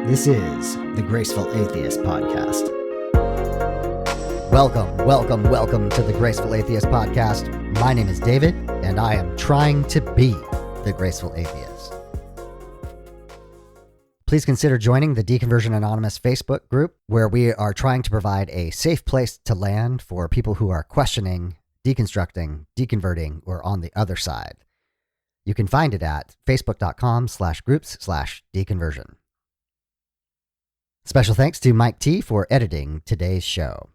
This is the Graceful Atheist Podcast. Welcome to the Graceful Atheist Podcast. My name is David, and I am trying to be the Graceful Atheist. Please consider joining the Deconversion Anonymous Facebook group, where we are trying to provide a safe place to land for people who are questioning, deconstructing, deconverting, or on the other side. You can find it at facebook.com/groups/deconversion. Special thanks to Mike T for editing today's show.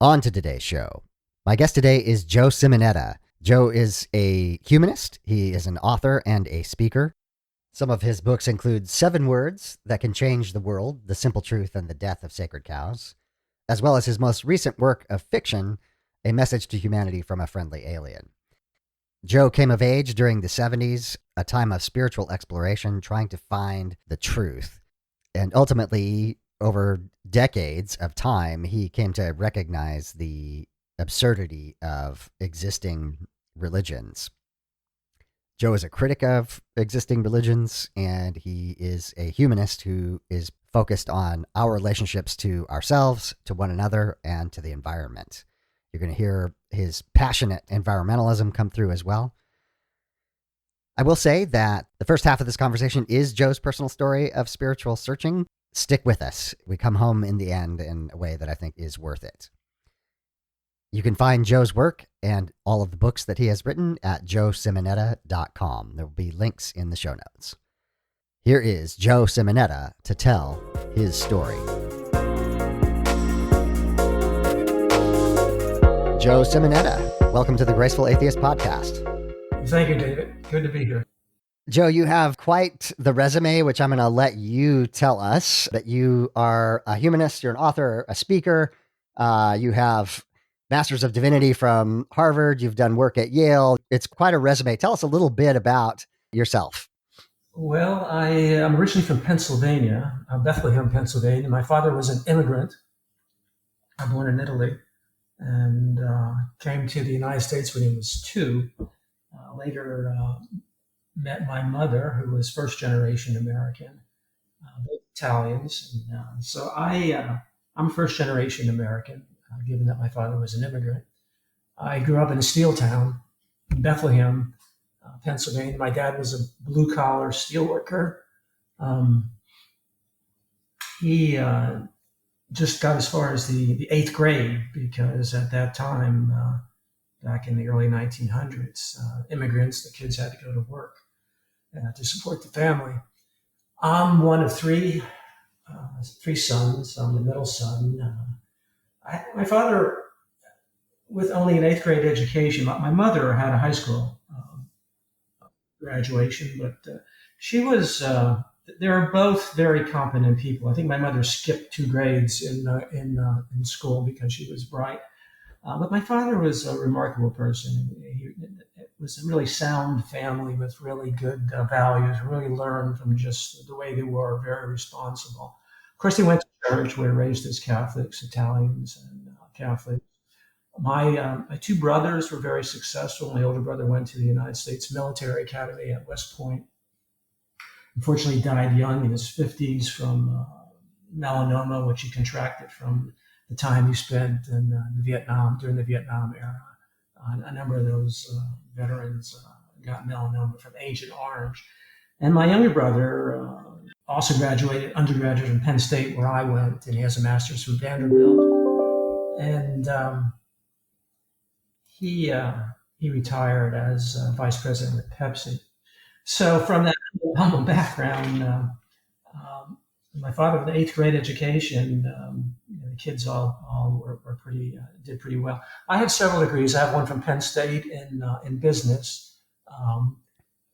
On to today's show. My guest today is Joe Simonetta. Joe is a humanist. He is an author and a speaker. Some of his books include 7 Words That Can Change the World, The Simple Truth and the Death of Sacred Cows, as well as his most recent work of fiction, A Message to Humanity from a Friendly Alien. Joe came of age during the 70s, a time of spiritual exploration, trying to find the truth. And ultimately, over decades of time, he came to recognize the absurdity of existing religions. Joe is a critic of existing religions, and he is a humanist who is focused on our relationships to ourselves, to one another, and to the environment. You're going to hear his passionate environmentalism come through as well. I will say that the first half of this conversation is Joe's personal story of spiritual searching. Stick with us. We come home in the end in a way that I think is worth it. You can find Joe's work and all of the books that he has written at joesimonetta.com. There will be links in the show notes. Here is Joe Simonetta to tell his story. Joe Simonetta, welcome to the Graceful Atheist Podcast. Thank you, David. Good to be here. Joe, you have quite the resume, which I'm going to let you tell us. That you are a humanist, you're an author, a speaker. You have Masters of Divinity from Harvard. You've done work at Yale. It's quite a resume. Tell us a little bit about yourself. Well, I'm originally from Pennsylvania, Bethlehem, Pennsylvania. My father was an immigrant. I'm born in Italy and came to the United States when he was 2. Later met my mother, who was first generation American, both Italians. And, so I'm first generation American, given that my father was an immigrant. I grew up in a steel town, Bethlehem, Pennsylvania. My dad was a blue collar steel worker. He just got as far as the 8th grade, because at that time, back in the early 1900s, immigrants, the kids had to go to work to support the family. I'm one of 3 sons. I'm the middle son. My father, with only an 8th grade education, my mother had a high school graduation, but she was, they're both very competent people. I think my mother skipped 2 grades in school because she was bright. But my father was a remarkable person. It was a really sound family with really good values, really learned from just the way they were, very responsible. Of course, they went to church. We were raised as Catholics, Italians and Catholics. My 2 brothers were very successful. My older brother went to the United States Military Academy at West Point. Unfortunately, he died young in his 50s from melanoma, which he contracted from the time he spent in Vietnam, during the Vietnam era. A number of those veterans got melanoma from Agent Orange. And my younger brother also graduated undergraduate from Penn State, where I went, and he has a master's from Vanderbilt. And he retired as vice president at Pepsi. So from that humble background, my father with an 8th grade education, the kids all were did pretty well. I had several degrees. I have one from Penn State in business.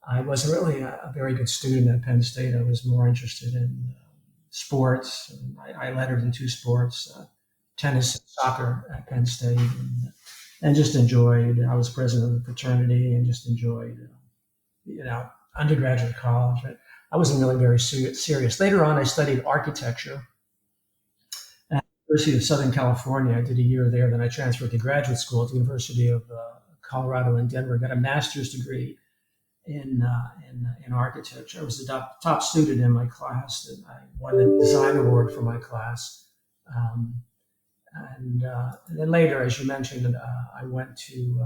I wasn't really a very good student at Penn State. I was more interested in sports. I lettered in 2 sports, tennis and soccer at Penn State, and just enjoyed. I was president of the fraternity and just enjoyed, undergraduate college. But I wasn't really very serious. Later on, I studied architecture at the University of Southern California. I did a year there. Then I transferred to graduate school at the University of Colorado in Denver, got a master's degree in architecture. I was the top student in my class, and I won the design award for my class. Um, and then later, as you mentioned, I went to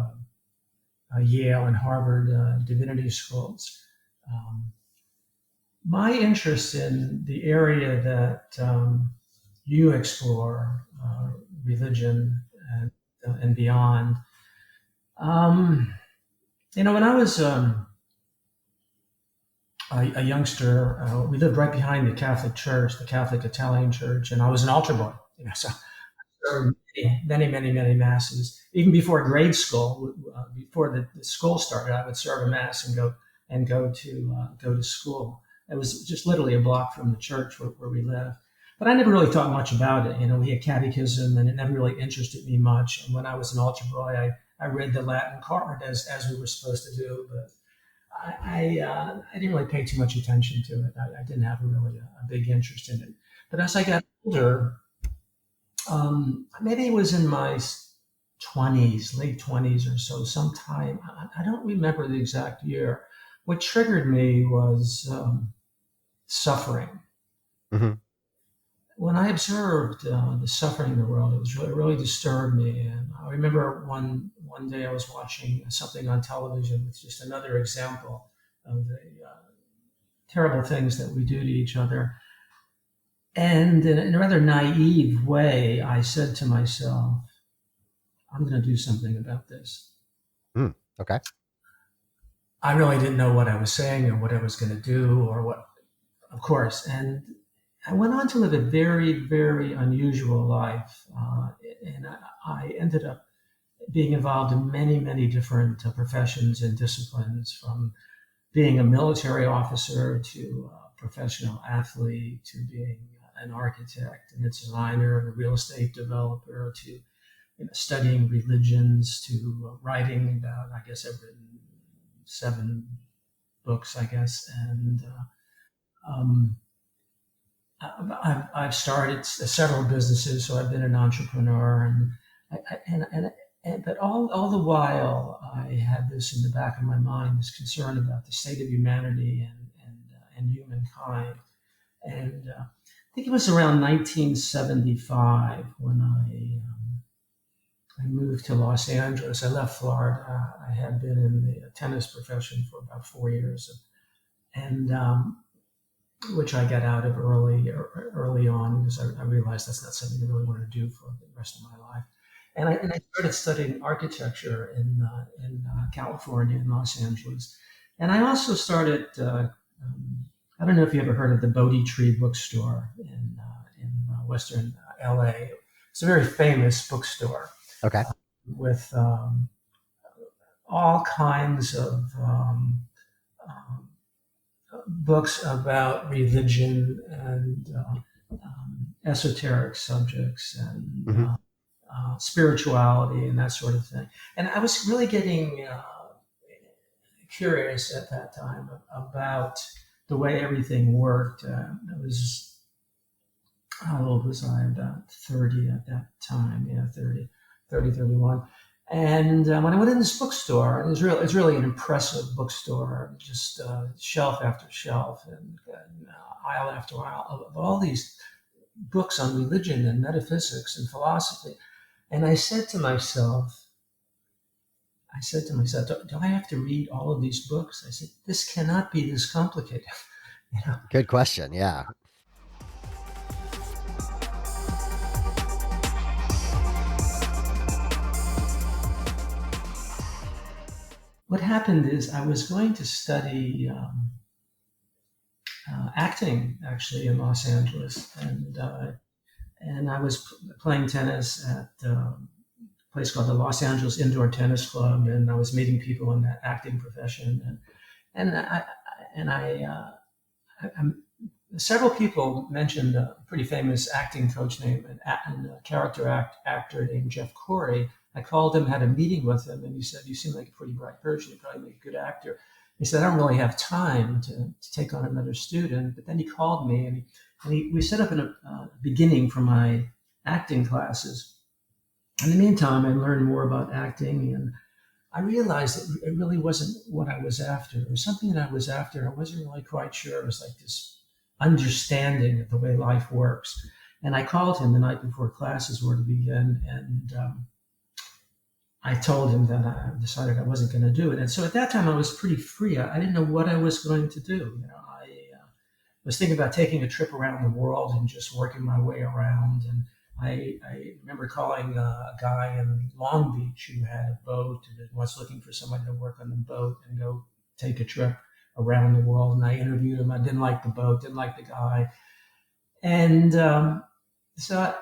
Yale and Harvard divinity schools. Um, my interest in the area that you explore, religion and beyond. Um, when I was a youngster, we lived right behind the Catholic Church, the Catholic Italian Church, and I was an altar boy. So served many masses. Even before grade school, before the school started, I would serve a mass and go to school. It was just literally a block from the church where we lived. But I never really thought much about it. We had catechism, and it never really interested me much. And when I was an altar boy, I read the Latin card as we were supposed to do, but I didn't really pay too much attention to it. I didn't have a big interest in it. But as I got older, maybe it was in my 20s, late 20s or so, sometime. I don't remember the exact year. What triggered me was suffering. Mm-hmm. When I observed the suffering in the world, it really disturbed me. And I remember one day I was watching something on television with just another example of the terrible things that we do to each other. And in a rather naive way, I said to myself, I'm going to do something about this. Okay. I really didn't know what I was saying or what I was going to do or what, of course. And I went on to live a very, very unusual life. And I ended up being involved in many different professions and disciplines, from being a military officer to a professional athlete to being an architect and a designer and a real estate developer to studying religions to writing about, I guess I've written 7 books, I guess. And I've started several businesses, so I've been an entrepreneur, but all the while I had this in the back of my mind, this concern about the state of humanity and humankind. And I think it was around 1975 when I moved to Los Angeles. I left Florida. I had been in the tennis profession for about 4 years, and which I got out of early on because I realized that's not something I really want to do for the rest of my life. And I started studying architecture in California, in Los Angeles. And I also started, I don't know if you ever heard of the Bodhi Tree bookstore in Western LA. It's a very famous bookstore. Okay. With all kinds of books about religion and esoteric subjects and spirituality and that sort of thing. And I was really getting curious at that time about the way everything worked. How old was I? About 30 at that time. Yeah, 30, 31. And when I went in this bookstore, it's really an impressive bookstore, just shelf after shelf and aisle after aisle of all these books on religion and metaphysics and philosophy. And I said to myself, do I have to read all of these books? I said, this cannot be this complicated. Good question. Yeah. What happened is I was going to study acting actually in Los Angeles, and I was playing tennis at a place called the Los Angeles Indoor Tennis Club, and I was meeting people in that acting profession, several people mentioned a pretty famous acting coach named and a character actor named Jeff Corey. I called him, had a meeting with him, and he said, "You seem like a pretty bright person. You probably make a good actor." He said, "I don't really have time to take on another student." But then he called me, and we set up a beginning for my acting classes. In the meantime, I learned more about acting, and I realized it really wasn't what I was after. It was something that I was after. I wasn't really quite sure. It was like this understanding of the way life works. And I called him the night before classes were to begin, and I told him that I decided I wasn't going to do it. And so at that time, I was pretty free. I didn't know what I was going to do. I was thinking about taking a trip around the world and just working my way around. And I remember calling a guy in Long Beach who had a boat and was looking for somebody to work on the boat and go take a trip around the world. And I interviewed him. I didn't like the boat, didn't like the guy. And so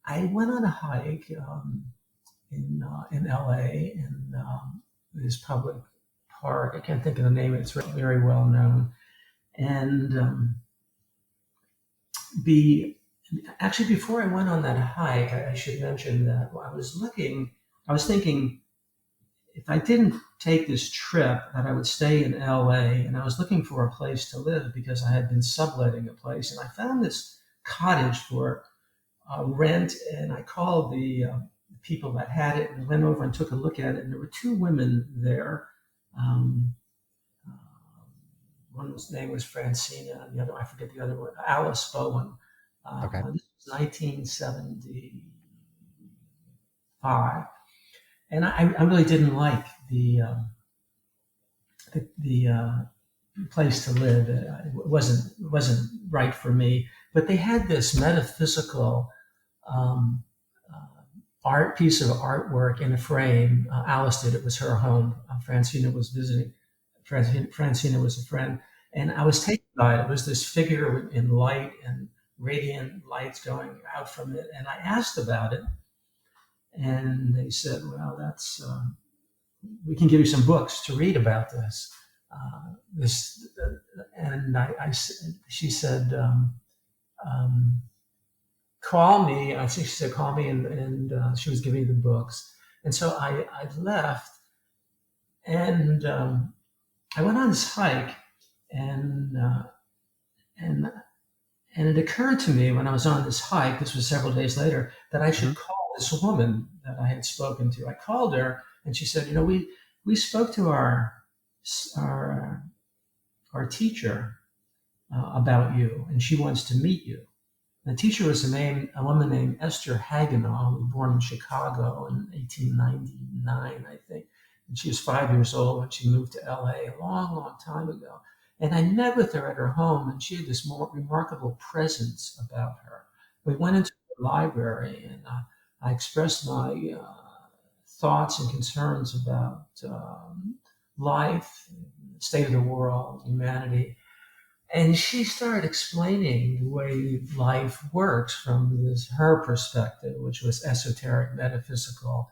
I went on a hike in LA in this public park. I can't think of the name. It's very well known. And actually, before I went on that hike, I should mention that I was thinking if I didn't take this trip, that I would stay in LA, and I was looking for a place to live because I had been subletting a place, and I found this cottage for rent, and I called the people that had it and went over and took a look at it, and there were two women there. Um, One's name was Francina, and the other, I forget the other one, Alice Bowen. Okay. This was 1975, and I really didn't like the place to live. It wasn't right for me. But they had this metaphysical um, art piece of artwork in a frame. Alice did. It was her home. Francina was visiting. Francina was a friend, and I was taken by it. It was this figure in light and radiant lights going out from it. And I asked about it, and they said, "Well, that's we can give you some books to read about this." This, and she said, "Call me." I think she said, "Call me," and she was giving me the books. And so I left, and I went on this hike, and and and it occurred to me when I was on this hike. This was several days later, that I should Mhm. call this woman that I had spoken to. I called her, and she said, we spoke to our our teacher about you, and she wants to meet you." The teacher was a woman named Esther Hagenow, who was born in Chicago in 1899, I think. And she was 5 years old when she moved to LA a long, long time ago. And I met with her at her home, and she had this more remarkable presence about her. We went into the library, and I expressed my thoughts and concerns about life, the state of the world, humanity. And she started explaining the way life works from her perspective, which was esoteric, metaphysical.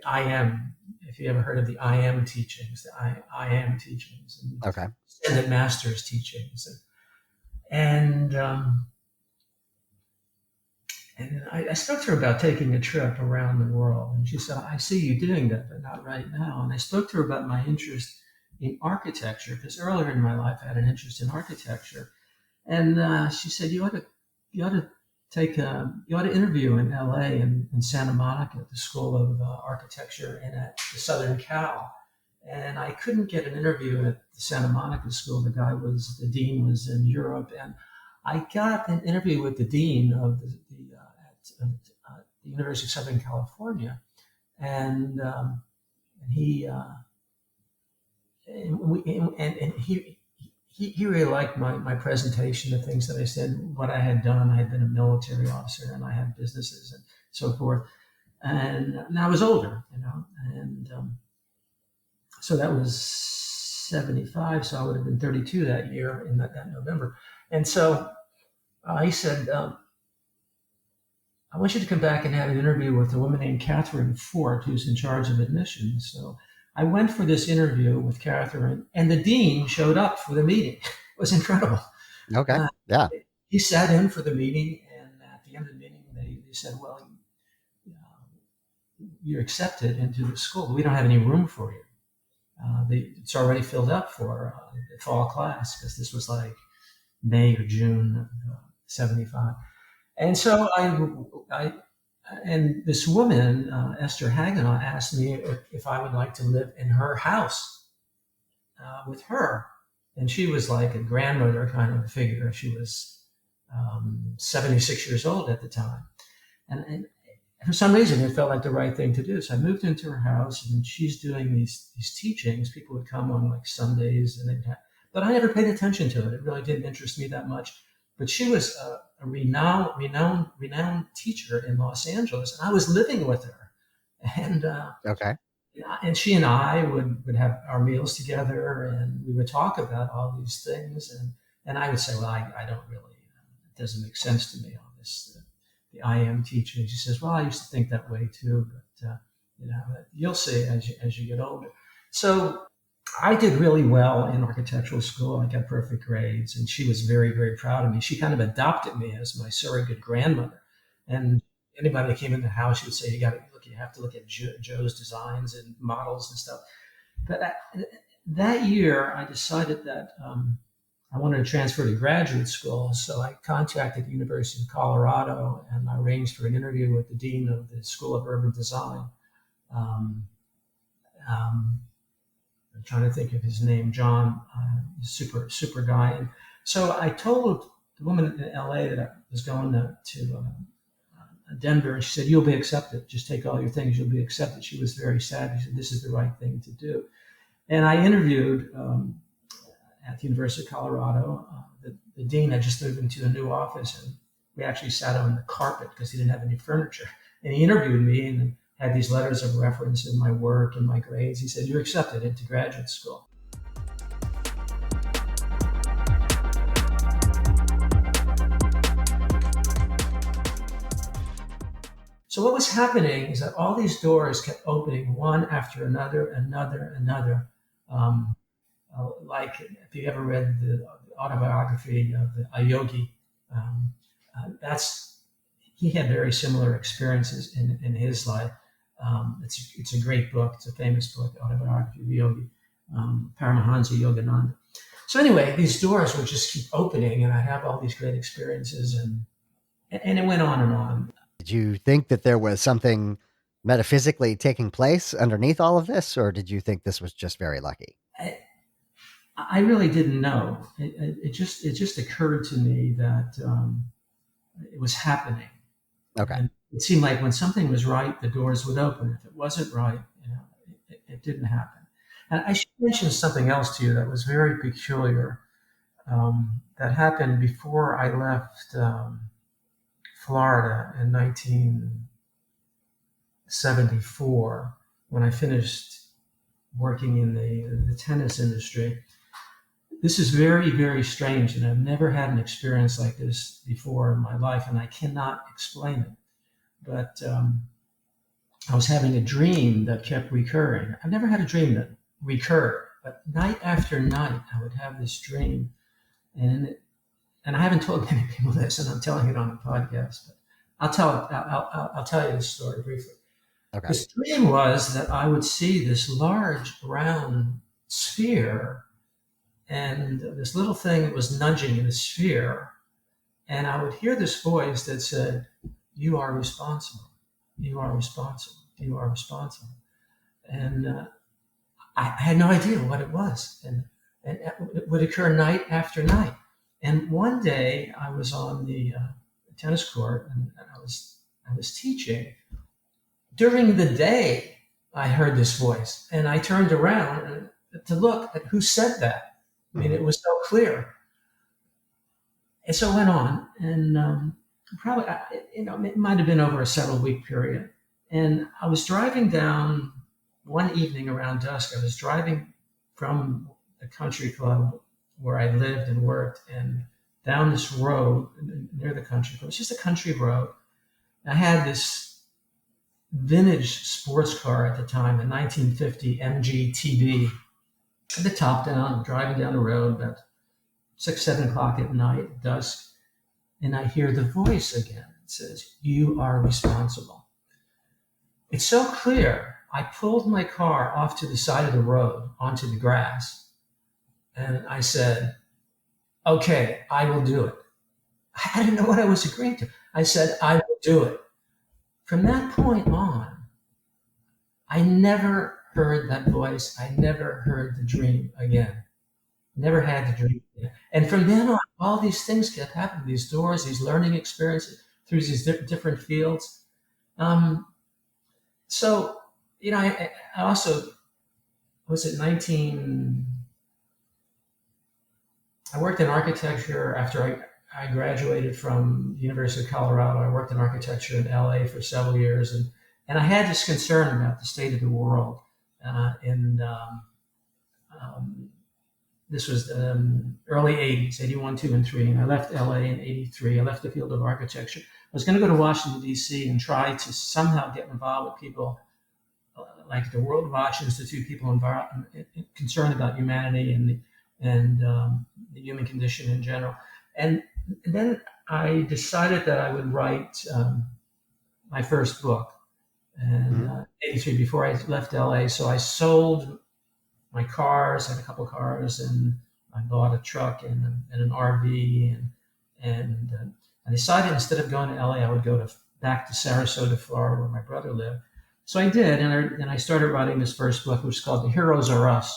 I am, if you ever heard of the I am teachings, I am teachings, and Okay. Ascended Masters teachings. And I spoke to her about taking a trip around the world. And she said, "I see you doing that, but not right now." And I spoke to her about my interest in architecture, because earlier in my life I had an interest in architecture. And she said, you ought to you ought to interview in LA and in Santa Monica at the School of Architecture and at the Southern Cal. And I couldn't get an interview at the Santa Monica School. The dean was in Europe, and I got an interview with the dean of the University of Southern California, and he and, we, and he really liked my presentation, the things that I said, what I had done. I had been a military officer, and I had businesses and so forth. And I was older, and so that was 75. So I would have been 32 that year in that November. And so he said, "I want you to come back and have an interview with a woman named Catherine Fort, who's in charge of admissions." So I went for this interview with Catherine, and the dean showed up for the meeting. It was incredible. Okay. Uh, Yeah. he sat in for the meeting, and at the end of the meeting, they said, "Well, you're accepted into the school. We don't have any room for you. It's already filled up for the fall class," because this was like May or June of 75. And so I And this woman, Esther Hagenow, asked me if I would like to live in her house with her. And she was like a grandmother kind of figure. She was 76 years old at the time. And for some reason, it felt like the right thing to do. So I moved into her house, and she's doing these teachings. People would come on like Sundays, but I never paid attention to it. It really didn't interest me that much. But she was a renowned teacher in Los Angeles, and I was living with her. And Okay. and she and I would have our meals together, and we would talk about all these things. And I would say, well, I don't really, it doesn't make sense to me, all this, the I am teaching. She says, well, I used to think that way too, but you'll see as you get older. So I did really well in architectural school. I got perfect grades, and she was very, very proud of me. She kind of adopted me as my surrogate grandmother. And anybody that came in the house, she would say, you have to look at Joe's designs and models and stuff. But that year, I decided that I wanted to transfer to graduate school. So I contacted the University of Colorado, and I arranged for an interview with the dean of the School of Urban Design. Um, um, I'm trying to think of his name, John, super guy. And so I told the woman in LA that I was going to Denver, and she said, "You'll be accepted. Just take all your things. You'll be accepted." She was very sad. She said, "This is the right thing to do." And I interviewed at the University of Colorado. The dean had just moved into a new office, and we actually sat on the carpet because he didn't have any furniture. And he interviewed me and had these letters of reference in my work and my grades. He said, "You're accepted into graduate school." So what was happening is that all these doors kept opening one after another. Um, like if you ever read the autobiography of a yogi, that's he had very similar experiences in his life. It's a great book. It's a famous book, Autobiography of a Yogi, Paramahansa Yogananda. So anyway, these doors would just keep opening, and I have all these great experiences, and it went on and on. Did you think that there was something metaphysically taking place underneath all of this, or did you think this was just very lucky? I really didn't know. It just occurred to me that it was happening. Okay. And it seemed like when something was right, the doors would open. If it wasn't right, it didn't happen. And I should mention something else to you that was very peculiar that happened before I left Florida in 1974 when I finished working in the tennis industry. This is very, very strange, and I've never had an experience like this before in my life, and I cannot explain it. But I was having a dream that kept recurring. I've never had a dream that recurred, but night after night, I would have this dream, and I haven't told many people this, and I'm telling it on the podcast. But I'll tell you this story briefly. Okay. This dream was that I would see this large round sphere, and this little thing was nudging the sphere, and I would hear this voice that said, "You are responsible. You are responsible. You are responsible." And I had no idea what it was, and it would occur night after night. And one day I was on the tennis court, and I was teaching. During the day, I heard this voice, and I turned around to look at who said that. I mean, it was so clear. And so it went on, and probably, it might have been over a several week period. And I was driving down one evening around dusk. I was driving from the country club where I lived and worked, and down this road near the country club. It's just a country road. I had this vintage sports car at the time, a 1950 MG TD. At the top down, driving down the road about 6, 7 o'clock at night, dusk, and I hear the voice again. It says, "You are responsible." It's so clear. I pulled my car off to the side of the road onto the grass, and I said, "Okay, I will do it." I didn't know what I was agreeing to. I said, "I will do it." from that point on, I never heard that voice. I never heard the dream again. Never had the dream again. And from then on, all these things kept happening. These doors, these learning experiences through these different fields. Um, so, I also was at 19. I worked in architecture after I graduated from the University of Colorado. I worked in architecture in LA for several years, and I had this concern about the state of the world. And um, This was early 80s, 81, 2, and 3, and I left LA in 83. I left the field of architecture. I was going to go to Washington, D.C. and try to somehow get involved with people like the World Watch Institute, people concerned about humanity and the human condition in general. And then I decided that I would write my first book, and 83, before I left LA. So I sold my cars, I had a couple of cars, and I bought a truck and an RV, and I decided instead of going to LA, I would go back to Sarasota, Florida, where my brother lived. So I did, and I started writing this first book, which is called "The Heroes Are Us: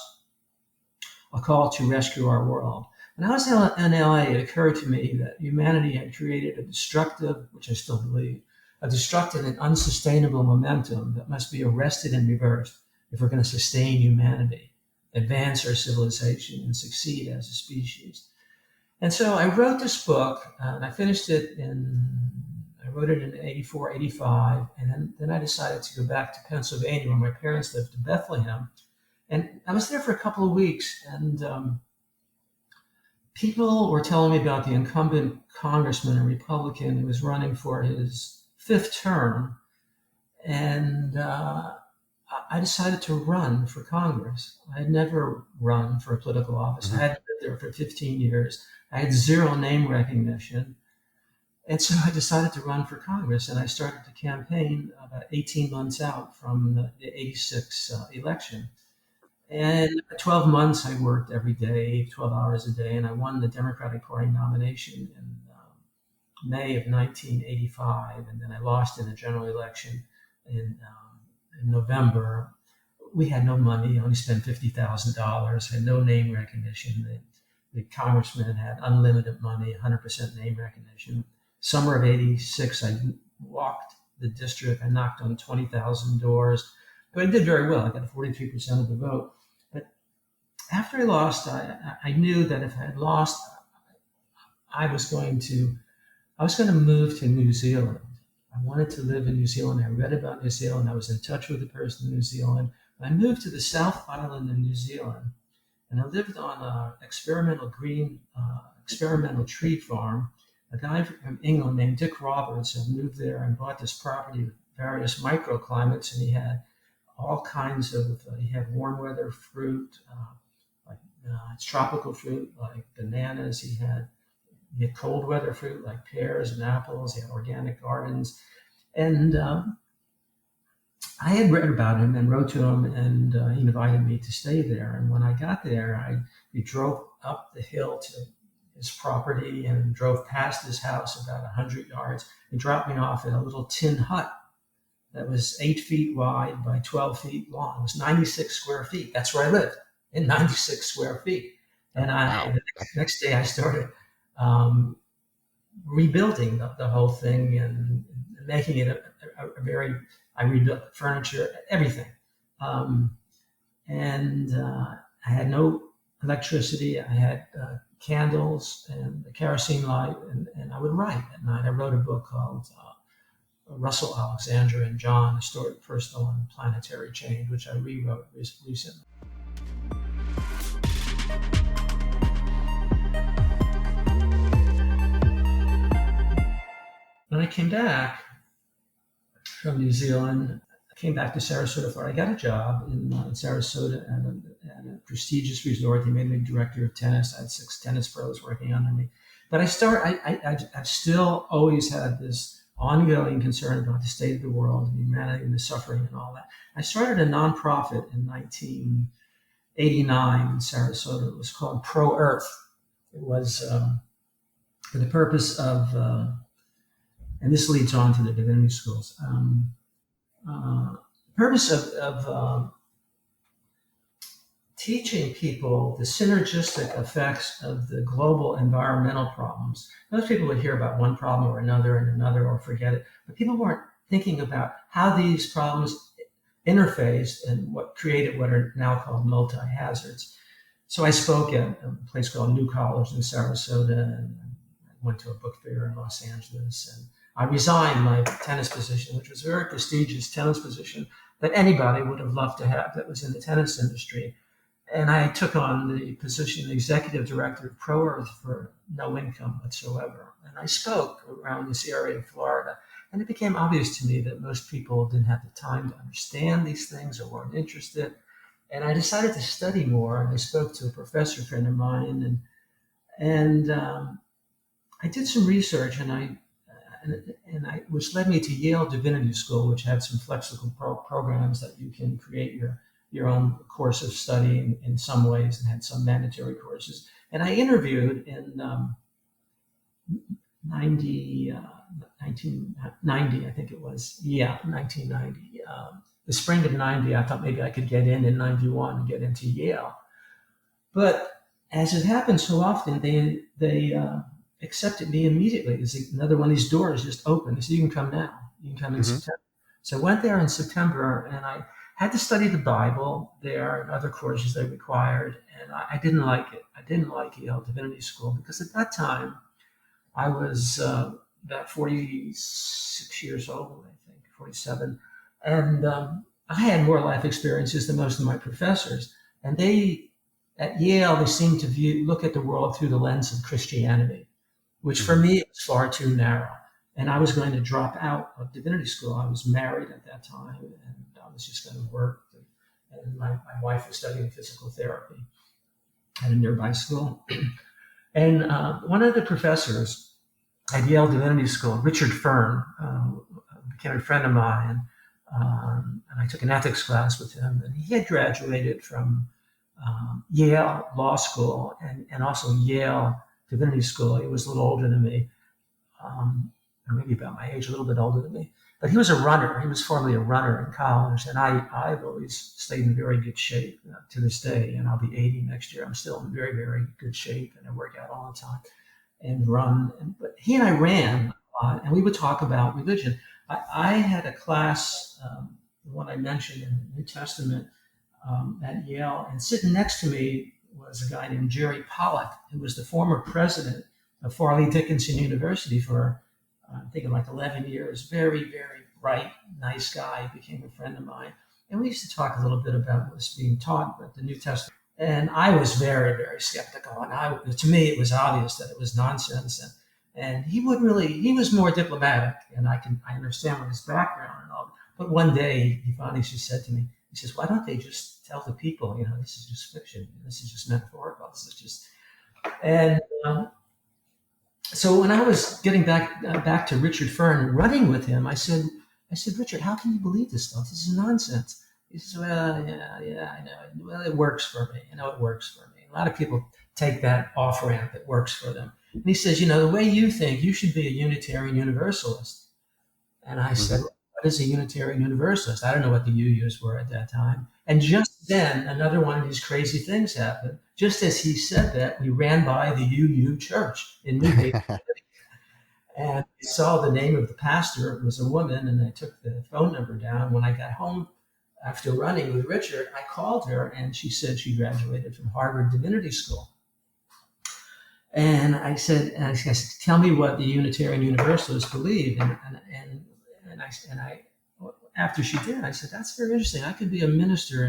A Call to Rescue Our World." When I was in LA, it occurred to me that humanity had created a destructive, which I still believe, a destructive and unsustainable momentum that must be arrested and reversed if we're going to sustain humanity, advance our civilization, and succeed as a species. And so I wrote this book, and I finished it I wrote it in 84, 85, and then I decided to go back to Pennsylvania, where my parents lived, in Bethlehem. And I was there for a couple of weeks, and people were telling me about the incumbent congressman, a Republican, who was running for his fifth term. And I decided to run for Congress. I had never run for a political office. I had lived there for 15 years. I had zero name recognition. And so I decided to run for Congress, and I started the campaign about 18 months out from the 86 election. And 12 months I worked every day, 12 hours a day, and I won the Democratic Party nomination in May of 1985, and then I lost in the general election in November. We had no money, only spent $50,000, had no name recognition. The congressman had unlimited money, 100% name recognition. Summer of 86, I walked the district. I knocked on 20,000 doors, but I did very well. I got 43% of the vote. But after I lost, I knew that if I had lost, I was going to move to New Zealand. I wanted to live in New Zealand. I read about New Zealand. I was in touch with a person in New Zealand. I moved to the South Island of New Zealand, and I lived on an experimental tree farm. A guy from England named Dick Roberts had moved there and bought this property with various microclimates, and he had all kinds of, he had warm weather fruit, like tropical fruit like bananas. He had cold weather fruit like pears and apples. He had organic gardens. And I had read about him and wrote to him, and he invited me to stay there. And when I got there, we drove up the hill to his property and drove past his house about 100 yards. He dropped me off at a little tin hut that was 8 feet wide by 12 feet long. It was 96 square feet. That's where I lived, in 96 square feet. And the next day I started rebuilding the whole thing and making it I rebuilt furniture, everything. And I had no electricity. I had candles and a kerosene light, and I would write at night. I wrote a book called Russell, Alexandra, and John, Historic, Personal, and Planetary Change, which I rewrote recently. When I came back from New Zealand, I came back to Sarasota, Florida. I got a job in Sarasota at a prestigious resort. They made me director of tennis. I had 6 tennis pros working under me. But I've still always had this ongoing concern about the state of the world and humanity and the suffering and all that. I started a nonprofit in 1989 in Sarasota. It was called Pro Earth. It was for the purpose of and this leads on to the divinity schools. Purpose of teaching people the synergistic effects of the global environmental problems. Most people would hear about one problem or another or forget it, but people weren't thinking about how these problems interfaced and what created what are now called multi-hazards. So I spoke at a place called New College in Sarasota, and I went to a book fair in Los Angeles, and I resigned my tennis position, which was a very prestigious tennis position that anybody would have loved to have that was in the tennis industry. And I took on the position of executive director of Pro Earth for no income whatsoever. And I spoke around this area of Florida. And it became obvious to me that most people didn't have the time to understand these things or weren't interested. And I decided to study more. And I spoke to a professor friend of mine, and I did some research, which led me to Yale Divinity School, which had some flexible programs that you can create your own course of study in some ways, and had some mandatory courses. And I interviewed in 1990, I think it was. Yeah, 1990. The spring of 90, I thought maybe I could get in 91 and get into Yale. But as it happens so often, they accepted me immediately. It's another one of these doors just opened. They said, you can come now. You can come in September. So I went there in September, and I had to study the Bible there and other courses they required. And I didn't like it. I didn't like Yale Divinity School because at that time I was about 46 years old, I think, 47. And I had more life experiences than most of my professors. And at Yale, they seemed to look at the world through the lens of Christianity, which for me was far too narrow. And I was going to drop out of divinity school. I was married at that time, and I was just going to work. And my wife was studying physical therapy at a nearby school. And one of the professors at Yale Divinity School, Richard Fern, became a friend of mine, and I took an ethics class with him. And he had graduated from Yale Law School and also Yale Divinity School. He was a little older than me, or maybe about my age, a little bit older than me. But he was a runner. He was formerly a runner in college, and I've always stayed in very good shape to this day. And I'll be 80 next year. I'm still in very, very good shape, and I work out all the time and run. But he and I ran a lot, and we would talk about religion. I had a class, the one I mentioned in the New Testament, at Yale, and sitting next to me was a guy named Jerry Pollack, who was the former president of Farley Dickinson University for, I'm thinking like 11 years. Very, very bright, nice guy, became a friend of mine. And we used to talk a little bit about what was being taught about the New Testament. And I was very, very skeptical. And to me, it was obvious that it was nonsense. And he was more diplomatic, and I understand what his background and all. But one day he finally just said to me, he says, why don't they just tell the people, this is just fiction. This is just metaphorical. This is just, and so when I was getting back to Richard Fern and running with him, I said, Richard, how can you believe this stuff? This is nonsense. He says, well, yeah, I know. Well, it works for me. It works for me. A lot of people take that off ramp. It works for them. And he says, the way you think, you should be a Unitarian Universalist. And I said, what is a Unitarian Universalist? I don't know what the UUs were at that time. And just then, another one of these crazy things happened. Just as he said that, we ran by the UU church in Newgate. And I saw the name of the pastor. It was a woman, and I took the phone number down. When I got home after running with Richard, I called her, and she said she graduated from Harvard Divinity School. And I said, tell me what the Unitarian Universalists believe. And I, after she did, I said, that's very interesting. I could be a minister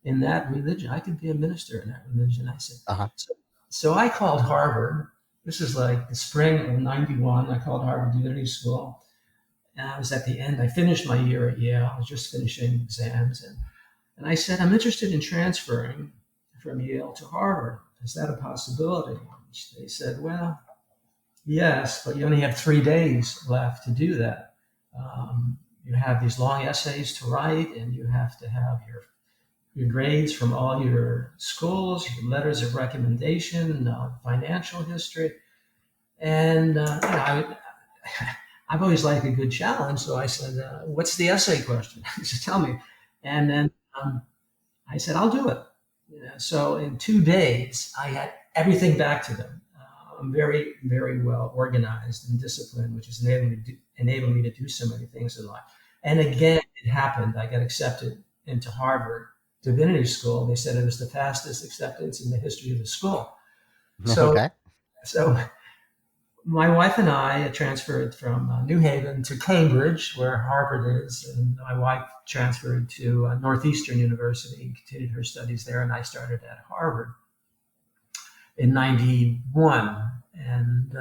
in that religion. I could be a minister in that religion. I said, so I called Harvard. This is like the spring of 91. I called Harvard Divinity School. And I was at the end. I finished my year at Yale. I was just finishing exams. And I said, I'm interested in transferring from Yale to Harvard. Is that a possibility? They said, well, yes, but you only have 3 days left to do that. You have these long essays to write, and you have to have your grades from all your schools, your letters of recommendation, financial history. And I've always liked a good challenge. So I said, what's the essay question? He said, tell me. And then I said, I'll do it. So in 2 days, I had everything back to them. I'm very, very well organized and disciplined, which is enabling me to do so many things in life. And again, it happened. I got accepted into Harvard Divinity School. They said it was the fastest acceptance in the history of the school. So, Okay. so my wife and I transferred from New Haven to Cambridge, where Harvard is, and my wife transferred to Northeastern University and continued her studies there, and I started at Harvard in '91, and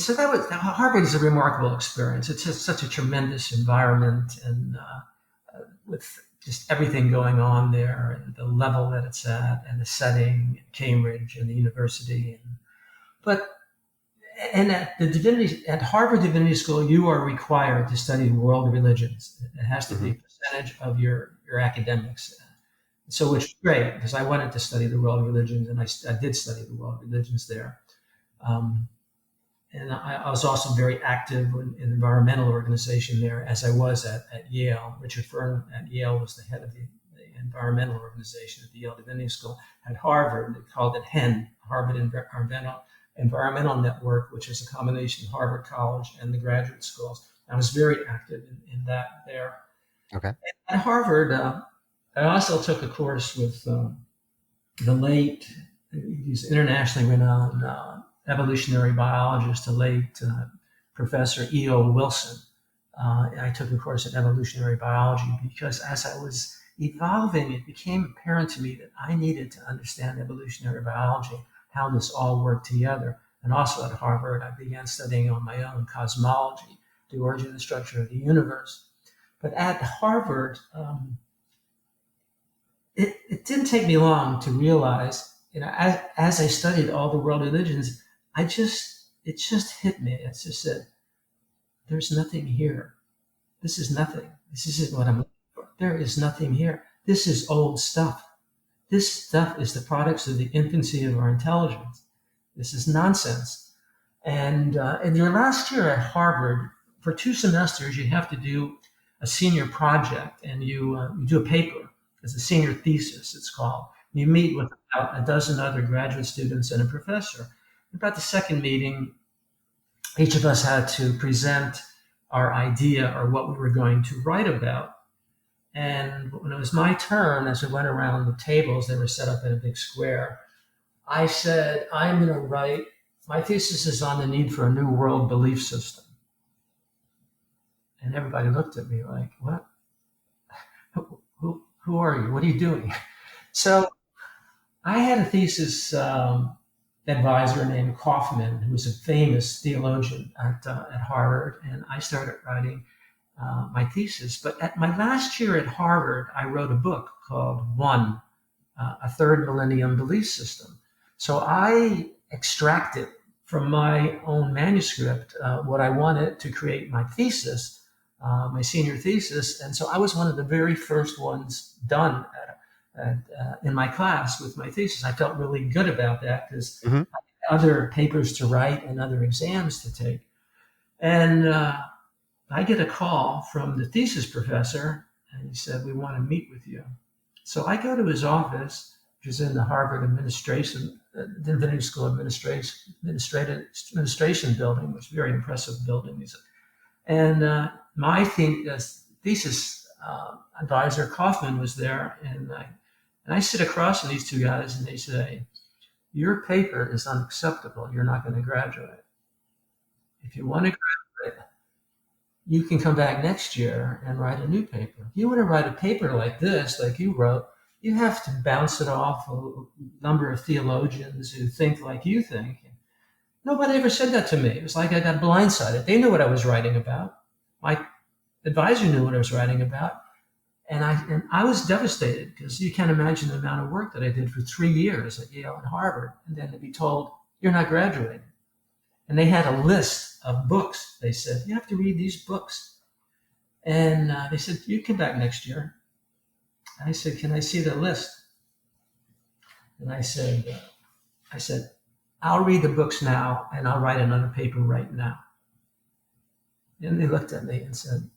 so that was Harvard is a remarkable experience. It's just such a tremendous environment, and with just everything going on there, and the level that it's at, and the setting, Cambridge, and the university, but and at Harvard Divinity School, you are required to study world religions. It has to be a percentage of your academics. So, which is great because I wanted to study the world religions, and I did study the world religions there. And I was also very active in the environmental organization there, as I was at Yale. Richard Fern at Yale was the head of the environmental organization at the Yale Divinity School. At Harvard, they called it HEN, Harvard Environmental Network, which is a combination of Harvard College and the graduate schools. I was very active in that there. Okay. At Harvard, I also took a course with the late, he's internationally renowned evolutionary biologist, the late Professor E.O. Wilson. I took a course in evolutionary biology because as I was evolving, it became apparent to me that I needed to understand evolutionary biology, how this all worked together. And also at Harvard, I began studying on my own cosmology, the origin and structure of the universe. But at Harvard, it didn't take me long to realize, as I studied all the world religions, it just hit me. It just said, there's nothing here. This is nothing. This isn't what I'm looking for. There is nothing here. This is old stuff. This stuff is the products of the infancy of our intelligence. This is nonsense. And in your last year at Harvard, for 2 semesters, you have to do a senior project, and you do a paper. It's a senior thesis, it's called. You meet with about a dozen other graduate students and a professor. About the second meeting, each of us had to present our idea or what we were going to write about. And when it was my turn, as we went around the tables, they were set up in a big square, I said, I'm going to write, my thesis is on the need for a new world belief system. And everybody looked at me like, what? Who are you? What are you doing? So I had a thesis advisor named Kaufman, who was a famous theologian at Harvard, and I started writing my thesis. But at my last year at Harvard, I wrote a book called One, a Third Millennium Belief System. So I extracted from my own manuscript what I wanted to create my thesis, my senior thesis. And so I was one of the very first ones done in my class with my thesis. I felt really good about that because I had other papers to write and other exams to take. And I get a call from the thesis professor, and he said, we want to meet with you. So I go to his office, which is in the Harvard Divinity School Administration building, which is a very impressive building. And my thesis advisor, Kaufman, was there, and I sit across from these 2 guys, and they say, your paper is unacceptable. You're not going to graduate. If you want to graduate, you can come back next year and write a new paper. If you want to write a paper like this, like you wrote, you have to bounce it off a number of theologians who think like you think. Nobody ever said that to me. It was like I got blindsided. They knew what I was writing about. My advisor knew what I was writing about. And I was devastated because you can't imagine the amount of work that I did for 3 years at Yale and Harvard. And then to be told, you're not graduating. And they had a list of books. They said, you have to read these books. And they said, you come back next year. I said, can I see the list? And I said, I'll read the books now and I'll write another paper right now. And they looked at me and said,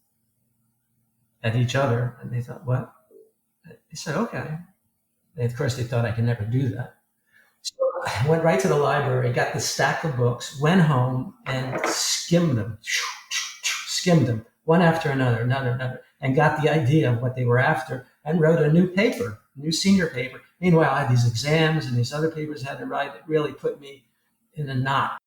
at each other, and they thought, what? They said, okay. And of course, they thought I could never do that. So I went right to the library, got the stack of books, went home and skimmed them, one after another, and got the idea of what they were after and wrote a new paper, new senior paper. Meanwhile, I had these exams and these other papers I had to write that really put me in a knot.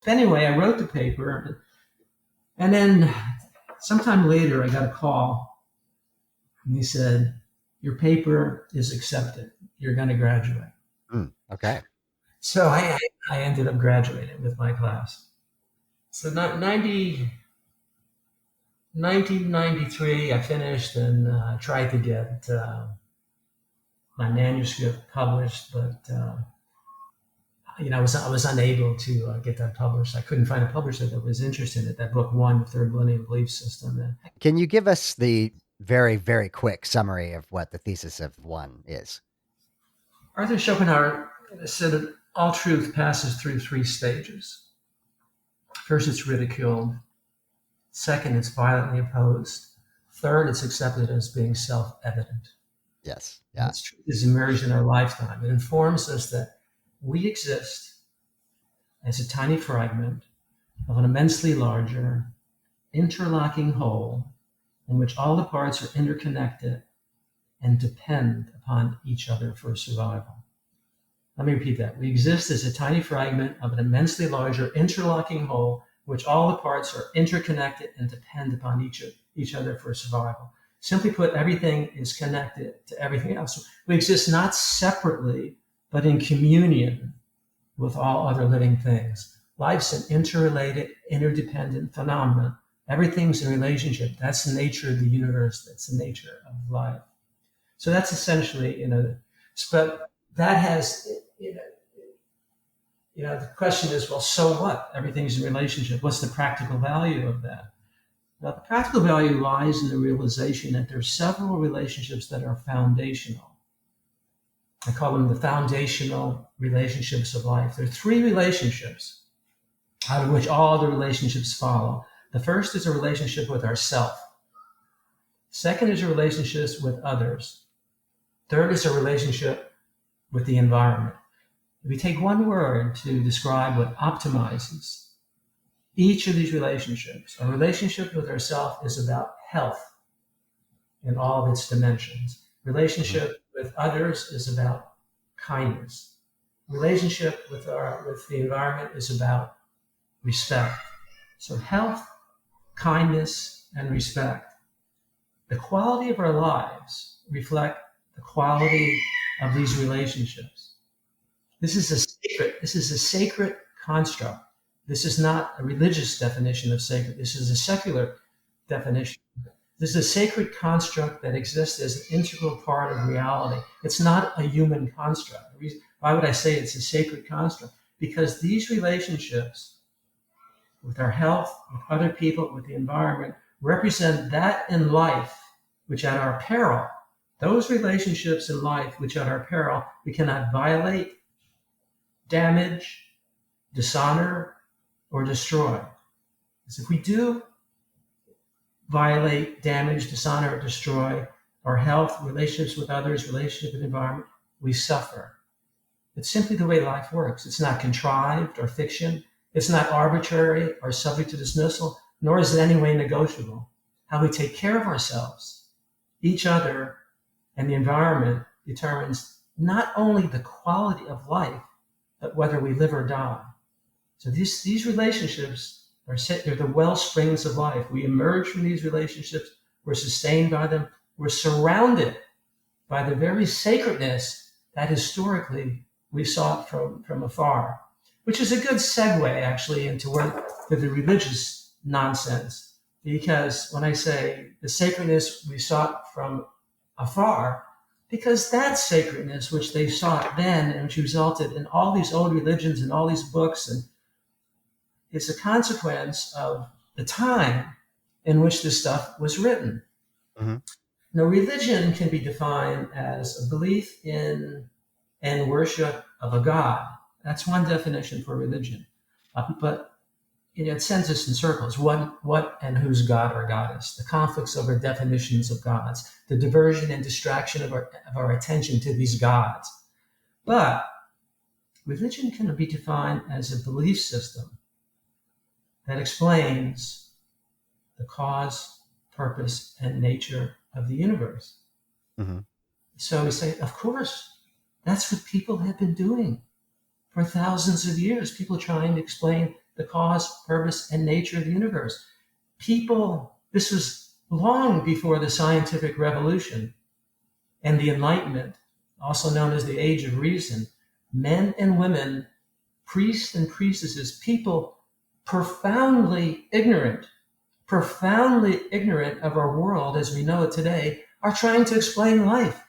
Anyway, I wrote the paper, and then sometime later I got a call, and he said, your paper is accepted. You're going to graduate. Okay. So I ended up graduating with my class. So 1993, I finished and tried to get my manuscript published, but I was unable to get that published. I couldn't find a publisher that was interested in it. That book won the Third Millennium Belief System. Can you give us the very, very quick summary of what the thesis of one is? Arthur Schopenhauer said that all truth passes through three stages. First, it's ridiculed. Second, it's violently opposed. Third, it's accepted as being self-evident. Yes. Yeah. This truth is emerged in our lifetime. It informs us that we exist as a tiny fragment of an immensely larger, interlocking whole in which all the parts are interconnected and depend upon each other for survival. Let me repeat that. We exist as a tiny fragment of an immensely larger, interlocking whole in which all the parts are interconnected and depend upon each other for survival. Simply put, everything is connected to everything else. We exist not separately, but in communion with all other living things. Life's an interrelated, interdependent phenomenon. Everything's in relationship. That's the nature of the universe. That's the nature of life. So that's essentially, but that has, the question is, well, so what? Everything's in relationship. What's the practical value of that? Now, the practical value lies in the realization that there are several relationships that are foundational. I call them the foundational relationships of life. There are three relationships out of which all other relationships follow. The first is a relationship with ourself. Second is a relationship with others. Third is a relationship with the environment. If we take one word to describe what optimizes each of these relationships, a relationship with ourself is about health in all of its dimensions. Relationship with others is about kindness. Relationship with the environment is about respect. So health, kindness, and respect. The quality of our lives reflect the quality of these relationships. This is a sacred construct. This is not a religious definition of sacred. This is a secular definition. This is a sacred construct that exists as an integral part of reality. It's not a human construct. Why would I say it's a sacred construct? Because these relationships with our health, with other people, with the environment, represent that in life which at our peril, those relationships in life which at our peril, we cannot violate, damage, dishonor, or destroy. Because if we do violate, damage, dishonor, or destroy our health, relationships with others, relationship with the environment, we suffer. It's simply the way life works. It's not contrived or fiction. It's not arbitrary or subject to dismissal, nor is it in any way negotiable. How we take care of ourselves, each other, and the environment determines not only the quality of life, but whether we live or die. So these relationships they're the well springs of life. We emerge from these relationships. We're sustained by them. We're surrounded by the very sacredness that historically we sought from afar, which is a good segue actually into the religious nonsense. Because when I say the sacredness we sought from afar, because that sacredness which they sought then and which resulted in all these old religions and all these books and is a consequence of the time in which this stuff was written. Hmm. Now, religion can be defined as a belief in and worship of a god. That's one definition for religion. But it sends us in circles. What and whose god or goddess? The conflicts over definitions of gods, the diversion and distraction of our attention to these gods. But religion can be defined as a belief system that explains the cause, purpose, and nature of the universe. Hmm. So we say, of course, that's what people have been doing for thousands of years. People trying to explain the cause, purpose, and nature of the universe. This was long before the scientific revolution and the Enlightenment, also known as the Age of Reason. Men and women, priests and priestesses, people profoundly ignorant of our world as we know it today, are trying to explain life,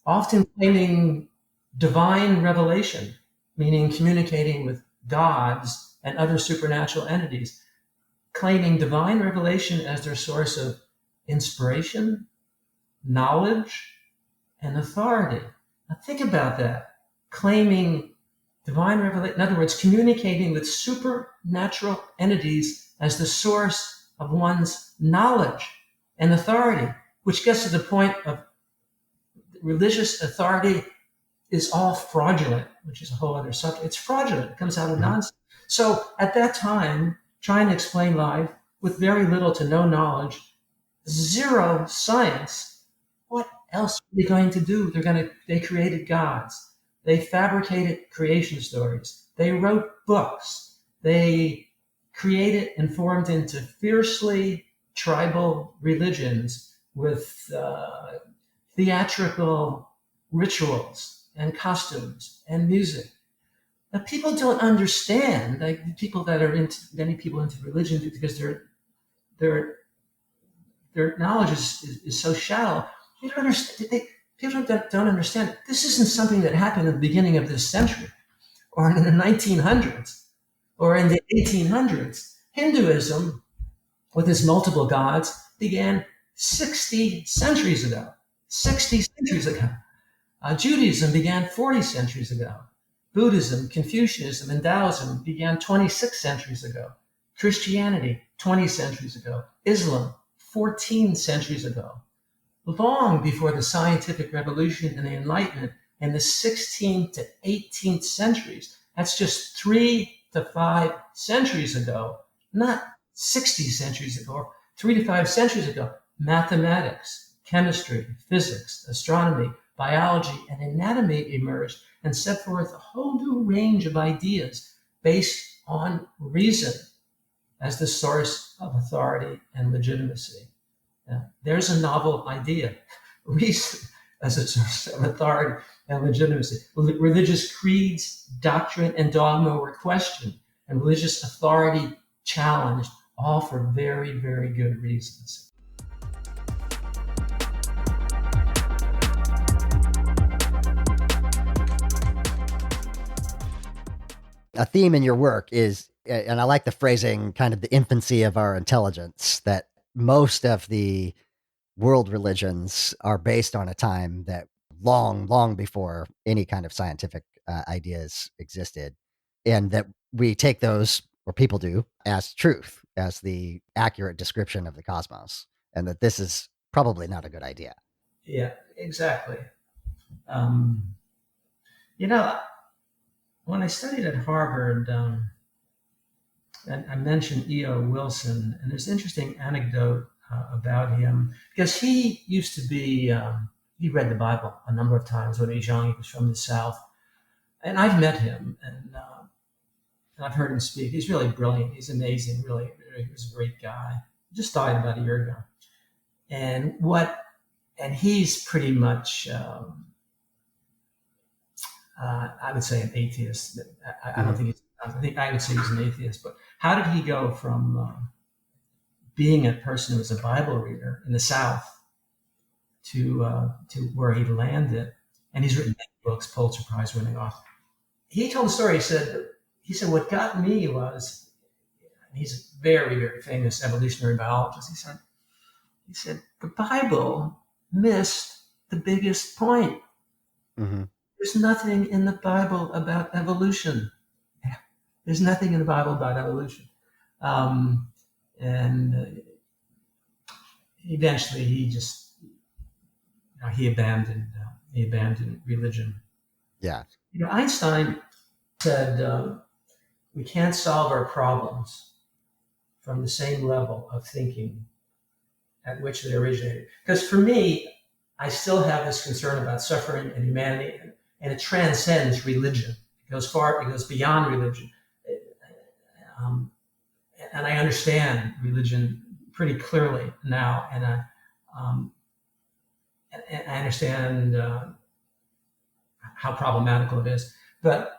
often claiming divine revelation, meaning communicating with gods and other supernatural entities, claiming divine revelation as their source of inspiration, knowledge, and authority. Now think about that. Claiming divine revelation, in other words, communicating with supernatural entities as the source of one's knowledge and authority, which gets to the point of religious authority is all fraudulent, which is a whole other subject. It's fraudulent. It comes out of Hmm. nonsense. So at that time, trying to explain life with very little to no knowledge, zero science, what else are they going to do? They created gods. They fabricated creation stories. They wrote books. They created and formed into fiercely tribal religions with theatrical rituals and costumes and music. Now, people don't understand, like people that are into many people into religion because their their knowledge is so shallow. They don't understand. People don't understand. This isn't something that happened at the beginning of this century, or in the 1900s, or in the 1800s. Hinduism, with its multiple gods, began 60 centuries ago. 60 centuries ago. Judaism began 40 centuries ago. Buddhism, Confucianism, and Taoism began 26 centuries ago. Christianity, 20 centuries ago. Islam, 14 centuries ago. Long before the scientific revolution and the Enlightenment in the 16th to 18th centuries. That's just 3 to 5 centuries ago, not 60 centuries ago, or 3 to 5 centuries ago. Mathematics, chemistry, physics, astronomy, biology, and anatomy emerged and set forth a whole new range of ideas based on reason as the source of authority and legitimacy. There's a novel idea, reason as a source of authority and legitimacy. Religious creeds, doctrine, and dogma were questioned, and religious authority challenged, all for very, very good reasons. A theme in your work is, and I like the phrasing, kind of the infancy of our intelligence, that most of the world religions are based on a time that long before any kind of scientific ideas existed, and that we take those, or people do, as truth, as the accurate description of the cosmos, and that this is probably not a good idea. Yeah, exactly. Um, you know, when I studied at Harvard, and I mentioned E.O. Wilson, and there's an interesting anecdote about him because he used to be, he read the Bible a number of times when he was young. He was from the South. And I've met him and I've heard him speak. He's really brilliant. He's amazing, really. He was a great guy. He just died about a year ago. And he's pretty much, I would say, an atheist. I don't think I would say he's an atheist, but how did he go from being a person who was a Bible reader in the South to where he landed? And he's written many books, Pulitzer Prize winning author. He told the story. He said what got me was he's a very, very famous evolutionary biologist. He said, the Bible missed the biggest point. Mm-hmm. There's nothing in the Bible about evolution. There's nothing in the Bible about evolution. And eventually he abandoned religion. Yeah. Einstein said, we can't solve our problems from the same level of thinking at which they originated. Because for me, I still have this concern about suffering and humanity, and it transcends religion. It goes beyond religion. And I understand religion pretty clearly now, and I understand how problematical it is. But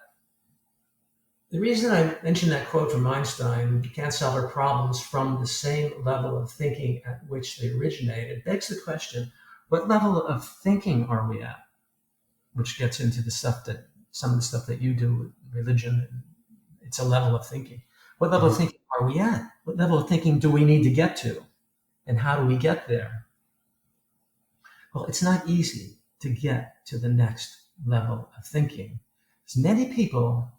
the reason I mentioned that quote from Einstein, "You can't solve our problems from the same level of thinking at which they originated," begs the question, what level of thinking are we at? Which gets into some of the stuff that you do with religion. It's a level of thinking. What level of thinking are we at? What level of thinking do we need to get to? And how do we get there? Well, it's not easy to get to the next level of thinking. Because many people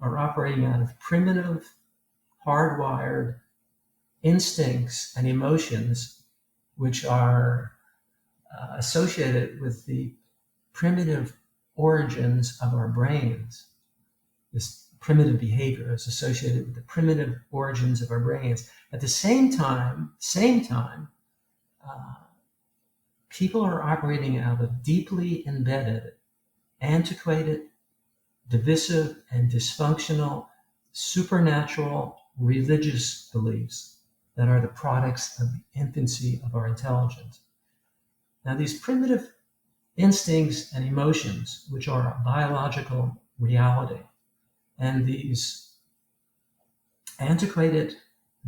are operating out of primitive, hardwired instincts and emotions, which are associated with the primitive origins of our brains. This primitive behavior is associated with the primitive origins of our brains. At the same time, people are operating out of deeply embedded, antiquated, divisive, and dysfunctional, supernatural religious beliefs that are the products of the infancy of our intelligence. Now, these primitive instincts and emotions, which are a biological reality, and these antiquated,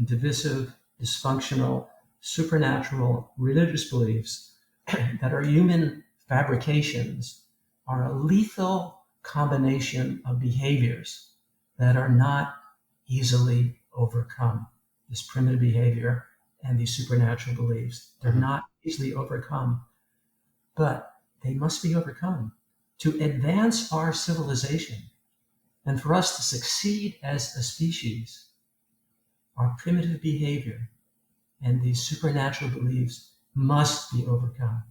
divisive, dysfunctional, supernatural religious beliefs that are human fabrications, are a lethal combination of behaviors that are not easily overcome. This primitive behavior and these supernatural beliefs, they're not easily overcome, but they must be overcome to advance our civilization. And for us to succeed as a species, our primitive behavior and these supernatural beliefs must be overcome.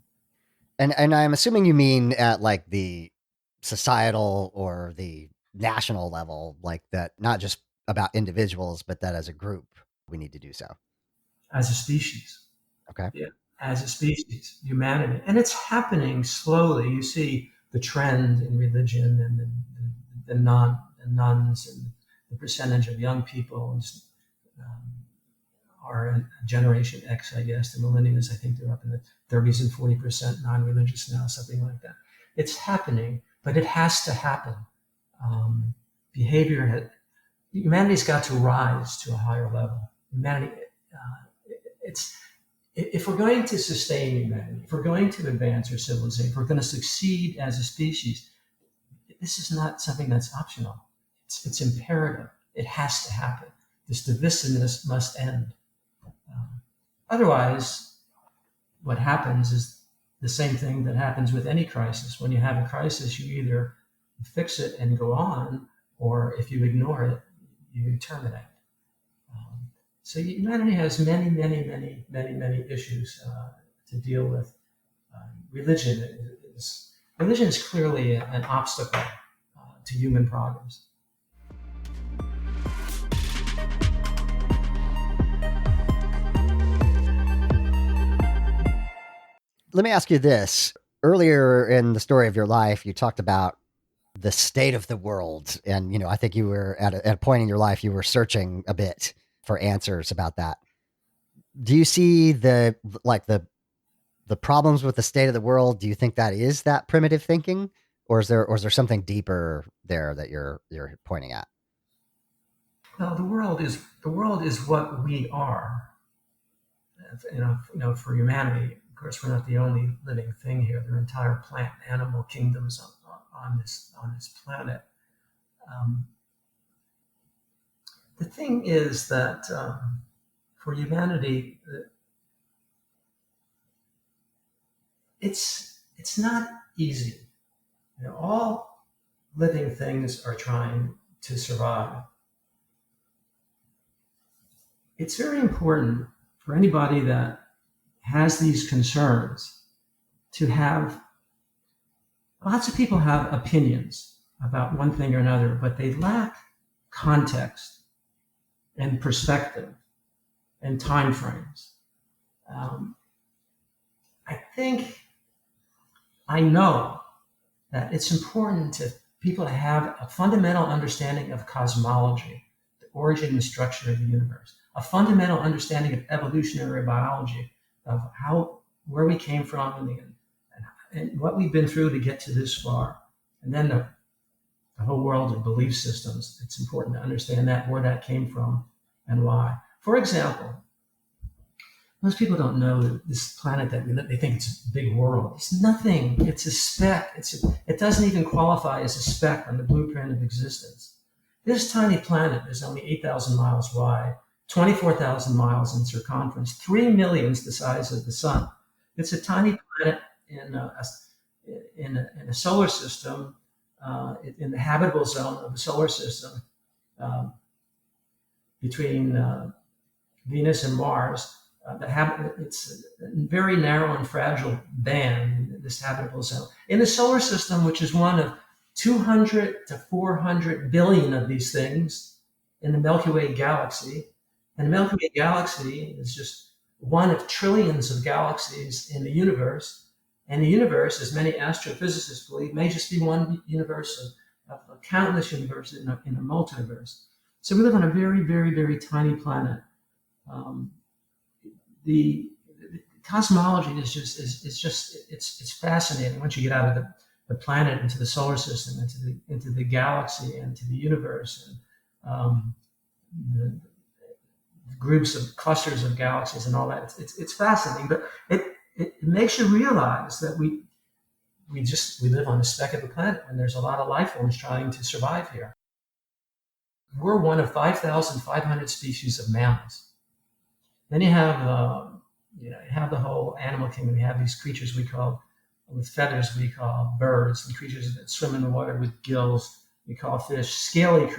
And I'm assuming you mean at like the societal or the national level, like that, not just about individuals, but that as a group, we need to do so. As a species. Okay. Yeah. As a species, humanity. And it's happening slowly. You see the trend in religion and the nuns and the percentage of young people are Generation X, I guess. The millennials, I think they're up in the 30s and 40% non-religious now, something like that. It's happening, but it has to happen. Humanity's got to rise to a higher level. If we're going to sustain humanity, if we're going to advance our civilization, if we're going to succeed as a species, this is not something that's optional. It's imperative. It has to happen. This divisiveness must end. Otherwise, what happens is the same thing that happens with any crisis. When you have a crisis, you either fix it and go on, or if you ignore it, you terminate. So humanity has many, many, many, many, many issues to deal with. Religion is clearly an obstacle to human progress. Let me ask you this. Earlier in the story of your life, you talked about the state of the world. And, I think you were at a point in your life, you were searching a bit for answers about that. Do you see the problems with the state of the world? Do you think that is that primitive thinking, or is there something deeper there that you're pointing at? Well, the world is what we are. For humanity, of course, we're not the only living thing here. There are entire plant and animal kingdoms on this planet. the thing is that for humanity, it's not easy. All living things are trying to survive. It's very important for anybody that has these concerns to have lots of people have opinions about one thing or another, but they lack context and perspective and time frames. Um, I know that it's important to people to have a fundamental understanding of cosmology, the origin and structure of the universe, a fundamental understanding of evolutionary biology, of where we came from and what we've been through to get to this far. And then the whole world of belief systems. It's important to understand that, where that came from and why. For example, most people don't know that this planet that we live, they think it's a big world. It's nothing. It's a speck. It doesn't even qualify as a speck on the blueprint of existence. This tiny planet is only 8,000 miles wide, 24,000 miles in circumference, 3 millionths the size of the sun. It's a tiny planet in a solar system, in the habitable zone of the solar system, between Venus and Mars. It's a very narrow and fragile band, this habitable zone. In the solar system, which is one of 200 to 400 billion of these things in the Milky Way galaxy, and the Milky Way galaxy is just one of trillions of galaxies in the universe. And the universe, as many astrophysicists believe, may just be one universe of countless universes in a multiverse. So we live on a very, very, very tiny planet. The cosmology it's fascinating once you get out of the planet into the solar system, into the galaxy, and to the universe, and the groups of clusters of galaxies and all that. It's fascinating, but it makes you realize that we live on a speck of a planet, and there's a lot of life forms trying to survive here. We're one of 5,500 species of mammals. Then you have the whole animal kingdom. You have these creatures with feathers we call birds, and creatures that swim in the water with gills we call fish. Scaly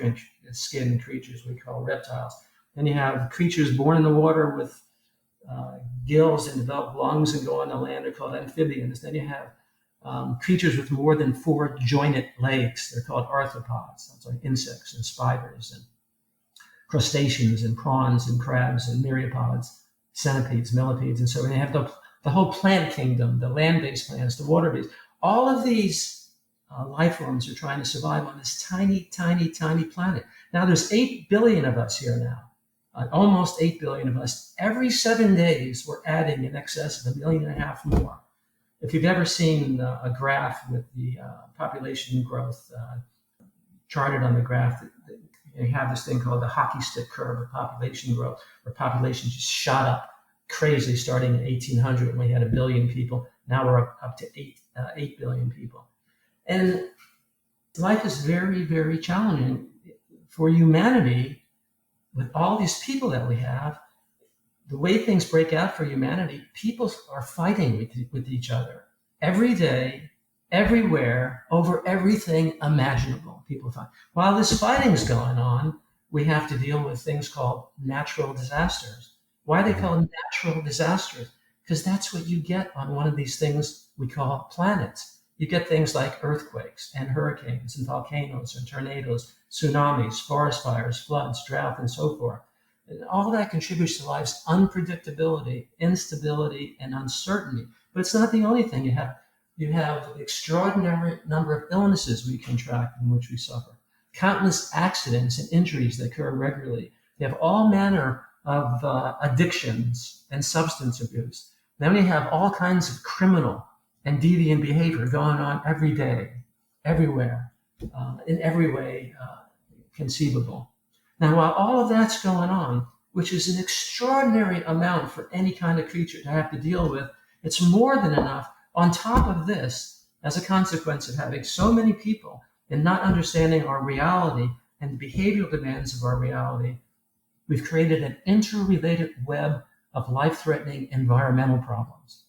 skinned creatures we call reptiles. Then you have creatures born in the water with gills and develop lungs and go on the land. They're called amphibians. Then you have creatures with more than 4 jointed legs. They're called arthropods. That's like insects and spiders and crustaceans and prawns and crabs and myriapods, centipedes, millipedes, and so on. You have the whole plant kingdom, the land-based plants, the water-based. All of these life forms are trying to survive on this tiny, tiny, tiny planet. Now, there's 8 billion of us here now, almost 8 billion of us. Every 7 days, we're adding in excess of 1.5 million more. If you've ever seen a graph with the population growth charted on the graph, you have this thing called the hockey stick curve of population growth, where population just shot up crazy starting in 1800 when we had 1 billion people. Now we're up to 8 billion people. And life is very, very challenging for humanity with all these people that we have. The way things break out for humanity, people are fighting with each other every day, everywhere, over everything imaginable. People fight. While this fighting is going on, we have to deal with things called natural disasters. Why are they called natural disasters? Because that's what you get on one of these things we call planets. You get things like earthquakes and hurricanes and volcanoes and tornadoes, tsunamis, forest fires, floods, drought, and so forth. And all that contributes to life's unpredictability, instability, and uncertainty. But it's not the only thing. You have an extraordinary number of illnesses we contract in which we suffer, countless accidents and injuries that occur regularly. You have all manner of addictions and substance abuse. Then you have all kinds of criminal and deviant behavior going on every day, everywhere, in every way conceivable. Now, while all of that's going on, which is an extraordinary amount for any kind of creature to have to deal with, it's more than enough. On top of this, as a consequence of having so many people and not understanding our reality, and the behavioral demands of our reality, we've created an interrelated web of life-threatening environmental problems.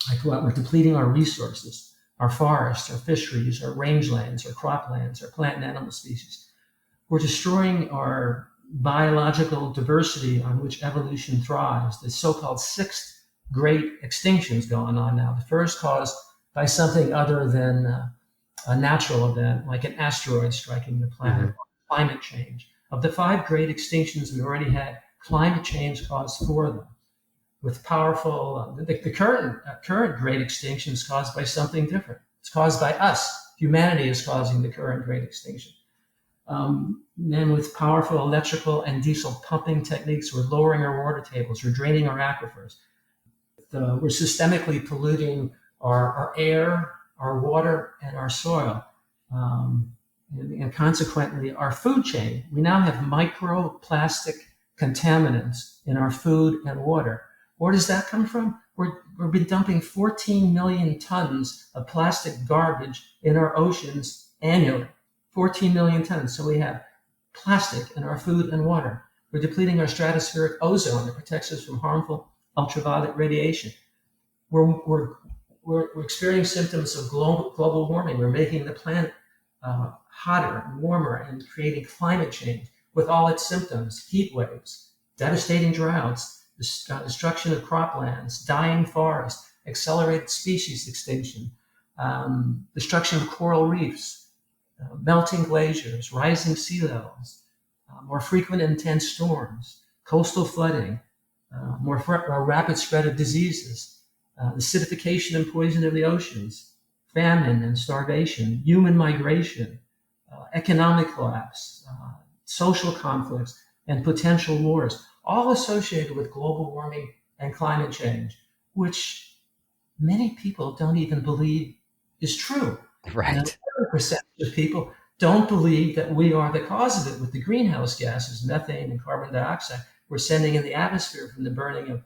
Like what? We're depleting our resources, our forests, our fisheries, our rangelands, our croplands, our plant and animal species. We're destroying our biological diversity on which evolution thrives. The so-called sixth great extinctions going on now. The first caused by something other than a natural event, like an asteroid striking the planet, or climate change. Of the five great extinctions we already had, climate change caused four of them. With powerful, the current great extinction is caused by something different. It's caused by us. Humanity is causing the current great extinction. And with powerful electrical and diesel pumping techniques, we're lowering our water tables, we're draining our aquifers. We're systemically polluting our air, our water, and our soil. And consequently, our food chain. We now have microplastic contaminants in our food and water. Where does that come from? We've been dumping 14 million tons of plastic garbage in our oceans annually. 14 million tons. So we have plastic in our food and water. We're depleting our stratospheric ozone that protects us from harmful ultraviolet radiation. We're experiencing symptoms of global warming. We're making the planet hotter and warmer and creating climate change with all its symptoms: heat waves, devastating droughts, destruction of croplands, dying forests, accelerated species extinction, destruction of coral reefs, melting glaciers, rising sea levels, more frequent and intense storms, coastal flooding, more rapid spread of diseases, acidification and poison of the oceans, famine and starvation, human migration, economic collapse, social conflicts, and potential wars, all associated with global warming and climate change, which many people don't even believe is true. Right. And a percentage of people don't believe that we are the cause of it with the greenhouse gases, methane and carbon dioxide, we're sending in the atmosphere from the burning of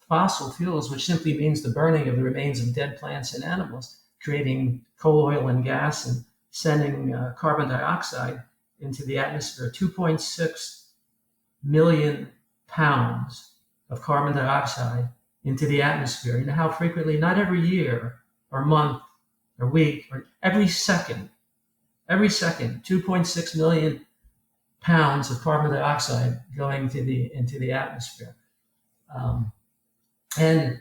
fossil fuels, which simply means the burning of the remains of dead plants and animals, creating coal, oil, and gas, and sending carbon dioxide into the atmosphere. 2.6 million pounds of carbon dioxide into the atmosphere. You know how frequently? Not every year or month or week, or every second, 2.6 million pounds of carbon dioxide going into the atmosphere. And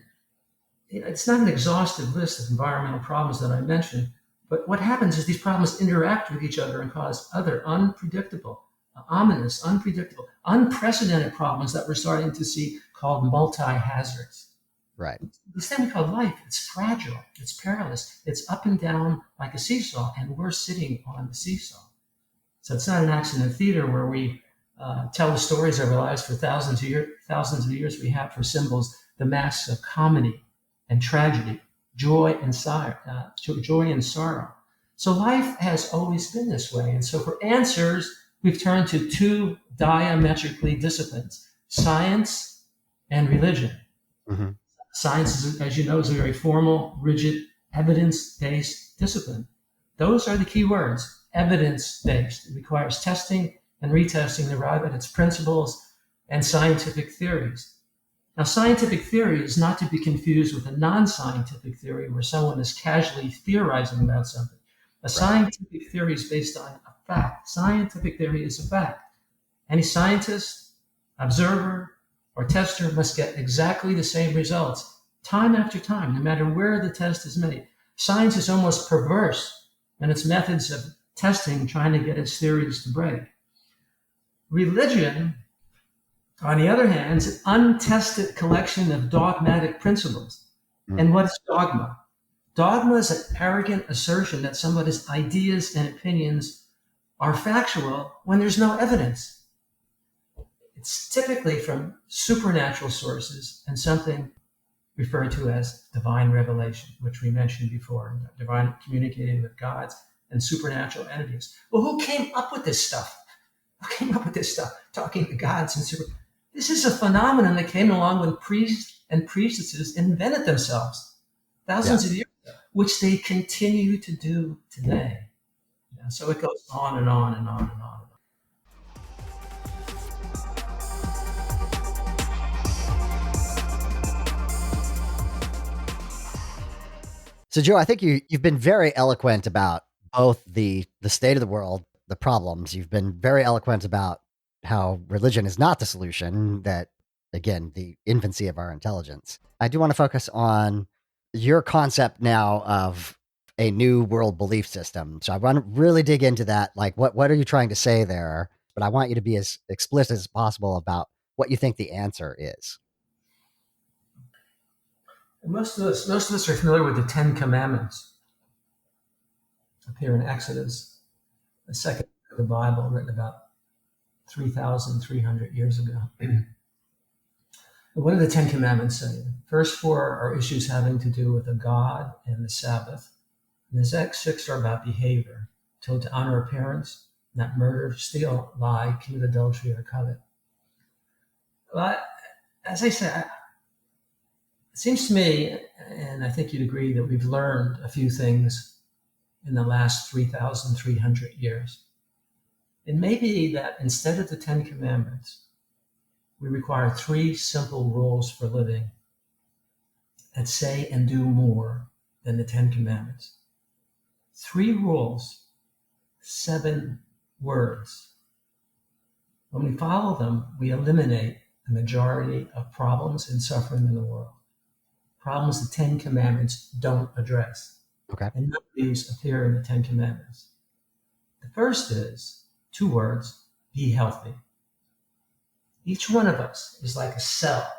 it's not an exhaustive list of environmental problems that I mentioned, but what happens is these problems interact with each other and cause other unpredictable, ominous, unpredictable, unprecedented problems that we're starting to see called multi-hazards. Right. This thing we call life, it's fragile, it's perilous, it's up and down like a seesaw, and we're sitting on the seesaw. So it's not an accident theater where we tell the stories of our lives for thousands of years. We have for symbols the masks of comedy and tragedy, joy and sorrow. So life has always been this way. And so for answers, we've turned to two diametrically disciplines: science and religion. Mm-hmm. Science, as you know, is a very formal, rigid, evidence-based discipline. Those are the key words: evidence-based. It requires testing and retesting to arrive at its principles and scientific theories. Now, scientific theory is not to be confused with a non-scientific theory where someone is casually theorizing about something. A scientific theory is based on a fact. Scientific theory is a fact. Any scientist, observer, or tester must get exactly the same results time after time, no matter where the test is made. Science is almost perverse in its methods of testing, trying to get its theories to break. Religion, on the other hand, is an untested collection of dogmatic principles. And what is dogma? Dogma is an arrogant assertion that somebody's ideas and opinions are factual when there's no evidence. It's typically from supernatural sources and something referred to as divine revelation, which we mentioned before, divine communicating with gods and supernatural entities. Well, who came up with this stuff? Talking to gods and super. This is a phenomenon that came along when priests and priestesses invented themselves thousands of years ago, which they continue to do today. So it goes on and on and on and on. So, Joe, I think you've been very eloquent about both the state of the world, the problems. You've been very eloquent about how religion is not the solution. That again, the infancy of our intelligence. I do want to focus on your concept now of a new world belief system. So I want to really dig into that. Like, what are you trying to say there? But I want you to be as explicit as possible about what you think the answer is. Most of us are familiar with the Ten Commandments. Appear in Exodus, the second book of the Bible, written about 3,300 years ago. What do the Ten Commandments say? First four are issues having to do with a God and the Sabbath. And the next six are about behavior, told to honor our parents, not murder, steal, lie, commit adultery, or covet. But as I said, it seems to me, and I think you'd agree, that we've learned a few things in the last 3,300 years. It may be that instead of the Ten Commandments, we require three simple rules for living that say and do more than the Ten Commandments. 3 rules, 7 words. When we follow them, we eliminate the majority of problems and suffering in the world. Problems the Ten Commandments don't address. Okay. And none of these appear in the Ten Commandments. The first is 2 words, be healthy. Each one of us is like a cell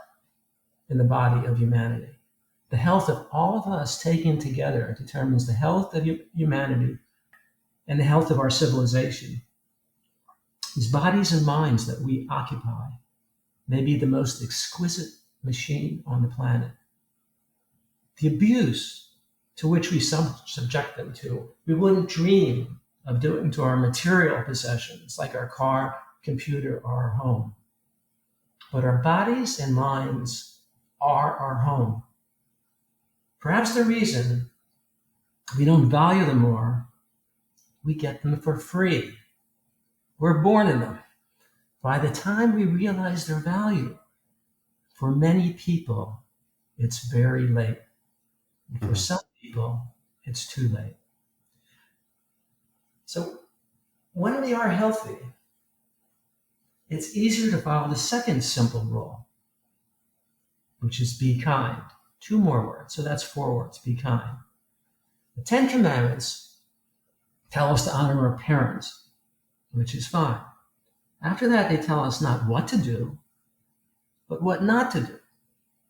in the body of humanity. The health of all of us taken together determines the health of humanity and the health of our civilization. These bodies and minds that we occupy may be the most exquisite machine on the planet. The abuse to which we subject them to, we wouldn't dream of doing to our material possessions like our car, computer, or our home. But our bodies and minds are our home. Perhaps the reason we don't value them more, we get them for free. We're born in them. By the time we realize their value, for many people, it's very late. And for some people, it's too late. So when we are healthy, it's easier to follow the second simple rule, which is be kind. 2 more words, so that's 4 words, be kind. The 10 Commandments tell us to honor our parents, which is fine. After that, they tell us not what to do, but what not to do.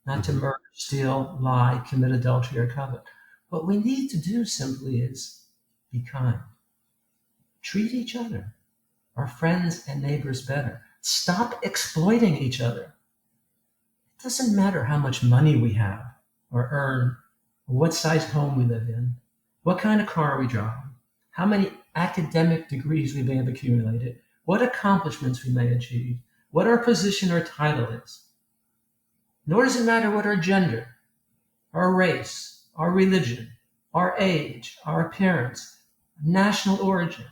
Not to murder, steal, lie, commit adultery, or covet. What we need to do simply is be kind. Treat each other, our friends and neighbors, better. Stop exploiting each other. It doesn't matter how much money we have or earn, or what size home we live in, what kind of car we drive, how many academic degrees we may have accumulated, what accomplishments we may achieve, what our position or title is. Nor does it matter what our gender, our race, our religion, our age, our appearance, national origin,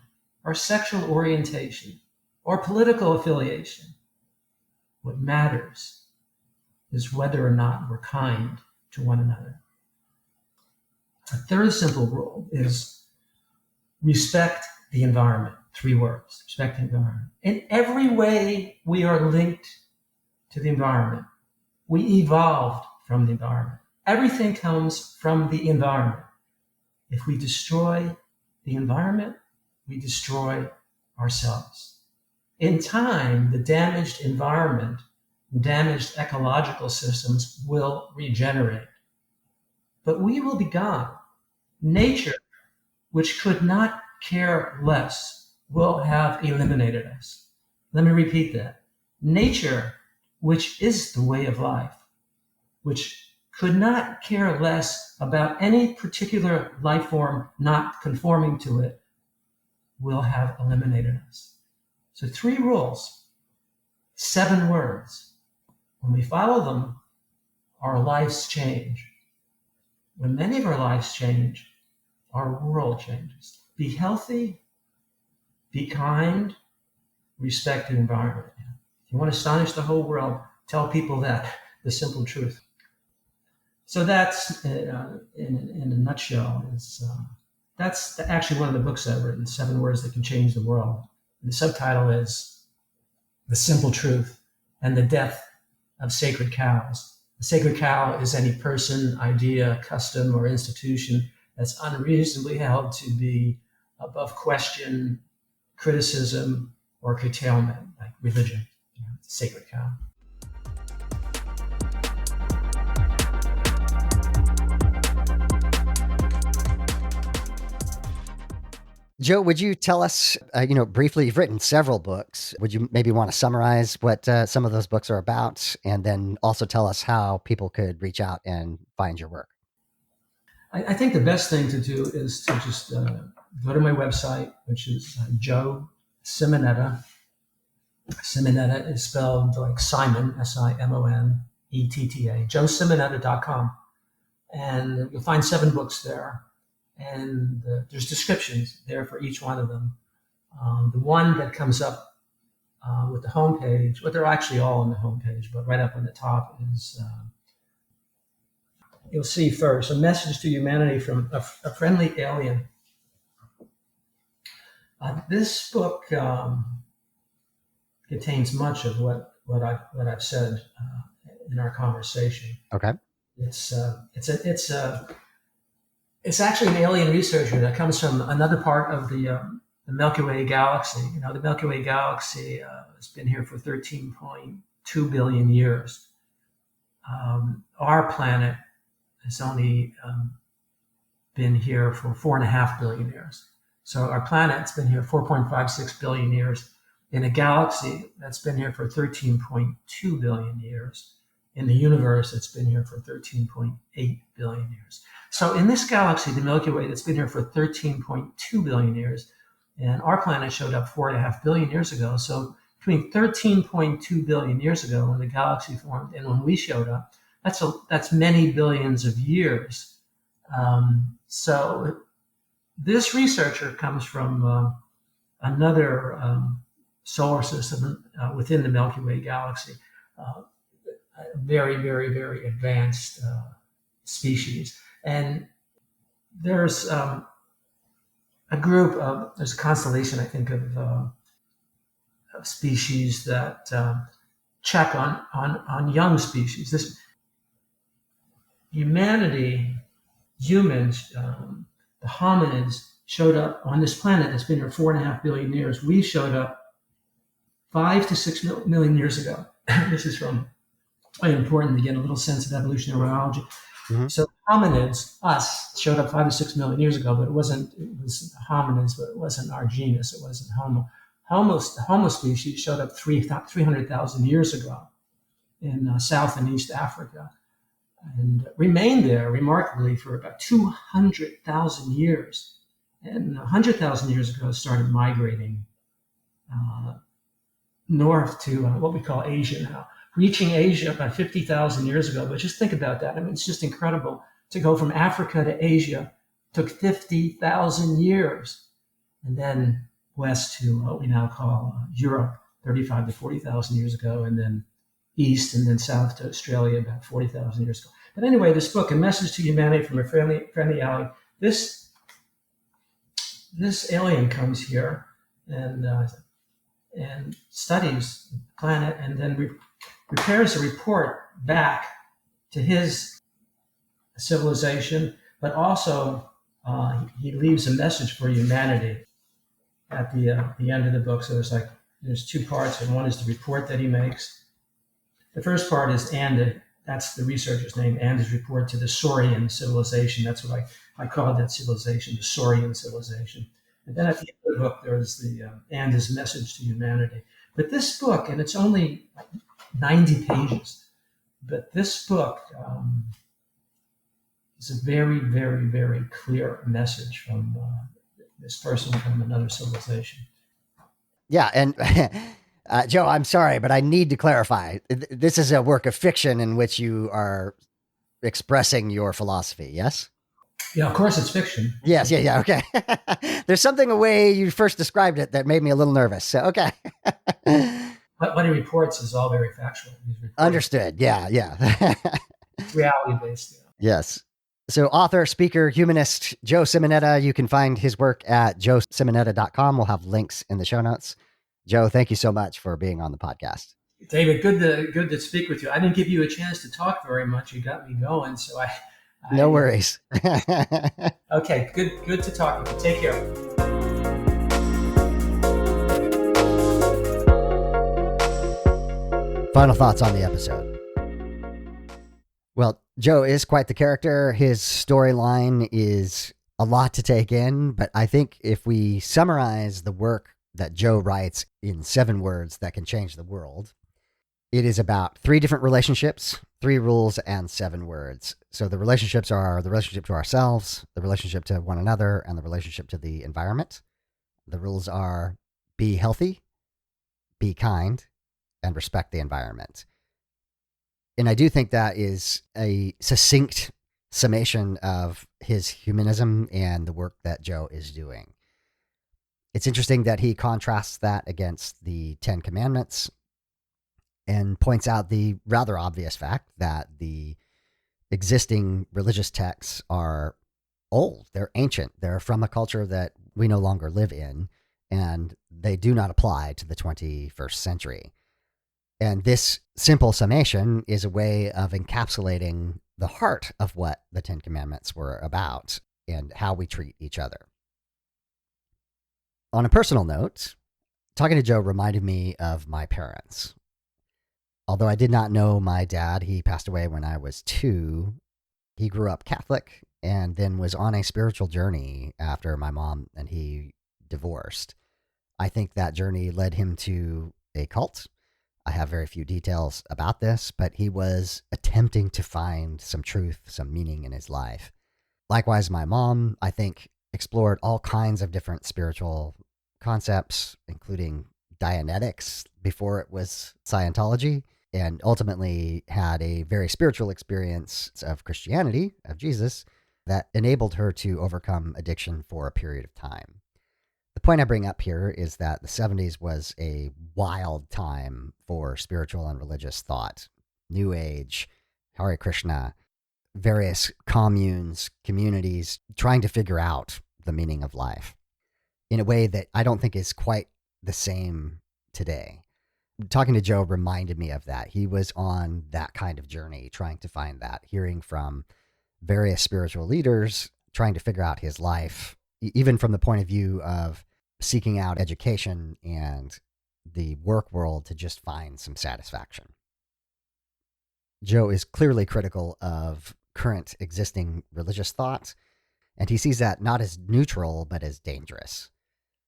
our sexual orientation, or political affiliation. What matters is whether or not we're kind to one another. A third simple rule is respect the environment. 3 words, respect the environment. In every way we are linked to the environment. We evolved from the environment. Everything comes from the environment. If we destroy the environment, we destroy ourselves. In time, the damaged environment, damaged ecological systems will regenerate. But we will be gone. Nature, which could not care less, will have eliminated us. Let me repeat that. Nature, which is the way of life, which could not care less about any particular life form not conforming to it, will have eliminated us. So 3 rules, 7 words. When we follow them, our lives change. When many of our lives change, our world changes. Be healthy, be kind, respect the environment. If you want to astonish the whole world, tell people that, the simple truth. So that's in a nutshell. That's actually one of the books I've written, Seven Words That Can Change the World. And the subtitle is The Simple Truth and the Death of Sacred Cows. A sacred cow is any person, idea, custom, or institution that's unreasonably held to be above question, criticism, or curtailment, like religion. It's a sacred cow. Joe, would you tell us, briefly, you've written several books. Would you maybe want to summarize what some of those books are about, and then also tell us how people could reach out and find your work? I think the best thing to do is to just go to my website, which is Joe Simonetta. Simonetta is spelled like Simon, Simonetta, joesimonetta.com. And you'll find 7 books there. And there's descriptions there for each one of them. The one that comes up with the homepage, well, they're actually all on the homepage, but right up on the top is, you'll see first, a message to humanity from a friendly alien. This book contains much of what I've said in our conversation. Okay. It's actually an alien researcher that comes from another part of the Milky Way galaxy. The Milky Way galaxy has been here for 13.2 billion years. Our planet has only been here for 4.5 billion years. So our planet's been here 4.56 billion years in a galaxy that's been here for 13.2 billion years. In the universe, it's been here for 13.8 billion years. So in this galaxy, the Milky Way, that's been here for 13.2 billion years, and our planet showed up 4.5 billion years ago. So between 13.2 billion years ago, when the galaxy formed, and when we showed up, that's many billions of years. So this researcher comes from another solar system within the Milky Way galaxy. Very, very, very advanced species. And there's a constellation, I think, of species that check on young species. This humanity, humans, the hominids showed up on this planet that's been here 4.5 billion years. We showed up 5 to 6 million years ago. This is quite important to get a little sense of evolutionary biology. Mm-hmm. So hominids, us, showed up 5 to 6 million years ago, but it was hominids, but it wasn't our genus. It wasn't Homo. The Homo species showed up 300,000 years ago in South and East Africa, and remained there remarkably for about 200,000 years. And 100,000 years ago, started migrating north to what we call Asia now. Reaching Asia about 50,000 years ago. But just think about that. I mean, it's just incredible to go from Africa to Asia. Took 50,000 years. And then west to what we now call Europe, 35 to 40,000 years ago. And then east and then south to Australia about 40,000 years ago. But anyway, this book, A Message to Humanity from a Friendly Alien, this alien comes here and studies the planet and then prepares a report back to his civilization, but also he leaves a message for humanity at the end of the book. So there's 2 parts, and one is the report that he makes. The first part is that's the researcher's name, Anda's report to the Saurian civilization. That's what I called that civilization, the Saurian civilization. And then at the end of the book, there's Anda's message to humanity. But this book, and it's only 90 pages, but this book is a very, very, very clear message from this person from another civilization. Yeah, and Joe, I'm sorry, but I need to clarify. This is a work of fiction in which you are expressing your philosophy, yes? Yeah, of course it's fiction. Yes, yeah, okay. There's something the way you first described it that made me a little nervous. So, okay. But what he reports is all very factual. Understood. Yeah. Reality based. Yes. So, author, speaker, humanist Joe Simonetta, you can find his work at joesimonetta.com. We'll have links in the show notes. Joe, thank you so much for being on the podcast. David, good to speak with you. I didn't give you a chance to talk very much. You got me going, so No I worries. okay, good to talk with you. Take care. Final thoughts on the episode. Well, Joe is quite the character. His storyline is a lot to take in, but I think if we summarize the work that Joe writes in 7 words that can change the world, it is about 3 different relationships, 3 rules, and 7 words. So the relationships are the relationship to ourselves, the relationship to one another, and the relationship to the environment. The rules are be healthy, be kind, and respect the environment. And I do think that is a succinct summation of his humanism and the work that Joe is doing. It's interesting that he contrasts that against the 10 Commandments and points out the rather obvious fact that the existing religious texts are old, they're ancient, they're from a culture that we no longer live in, and they do not apply to the 21st century. And this simple summation is a way of encapsulating the heart of what the 10 Commandments were about and how we treat each other. On a personal note, talking to Joe reminded me of my parents. Although I did not know my dad, he passed away when I was 2. He grew up Catholic and then was on a spiritual journey after my mom and he divorced. I think that journey led him to a cult. I have very few details about this, but he was attempting to find some truth, some meaning in his life. Likewise, my mom, I think, explored all kinds of different spiritual concepts, including Dianetics before it was Scientology, and ultimately had a very spiritual experience of Christianity, of Jesus, that enabled her to overcome addiction for a period of time. The point I bring up here is that the 70s was a wild time for spiritual and religious thought. New Age, Hare Krishna, various communes, communities trying to figure out the meaning of life in a way that I don't think is quite the same today. Talking to Joe reminded me of that. He was on that kind of journey, trying to find that, hearing from various spiritual leaders, trying to figure out his life, even from the point of view of seeking out education and the work world to just find some satisfaction. Joe is clearly critical of current existing religious thought, and he sees that not as neutral, but as dangerous.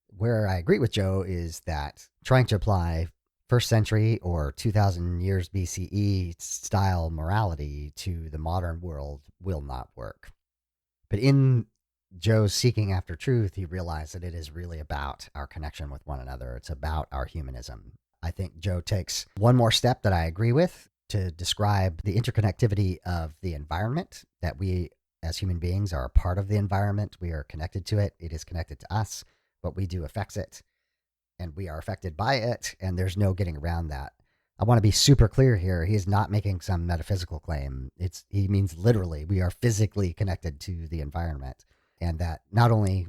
Where I agree with Joe is that trying to apply 1st century or 2000 years BCE style morality to the modern world will not work. But in Joe's seeking after truth, he realized that it is really about our connection with one another. It's about our humanism. I think Joe takes one more step that I agree with to describe the interconnectivity of the environment, that we as human beings are a part of the environment. We are connected to it. It is connected to us. What we do affects it, and we are affected by it, and there's no getting around that. I want to be super clear here. He is not making some metaphysical claim. He means literally we are physically connected to the environment. And that not only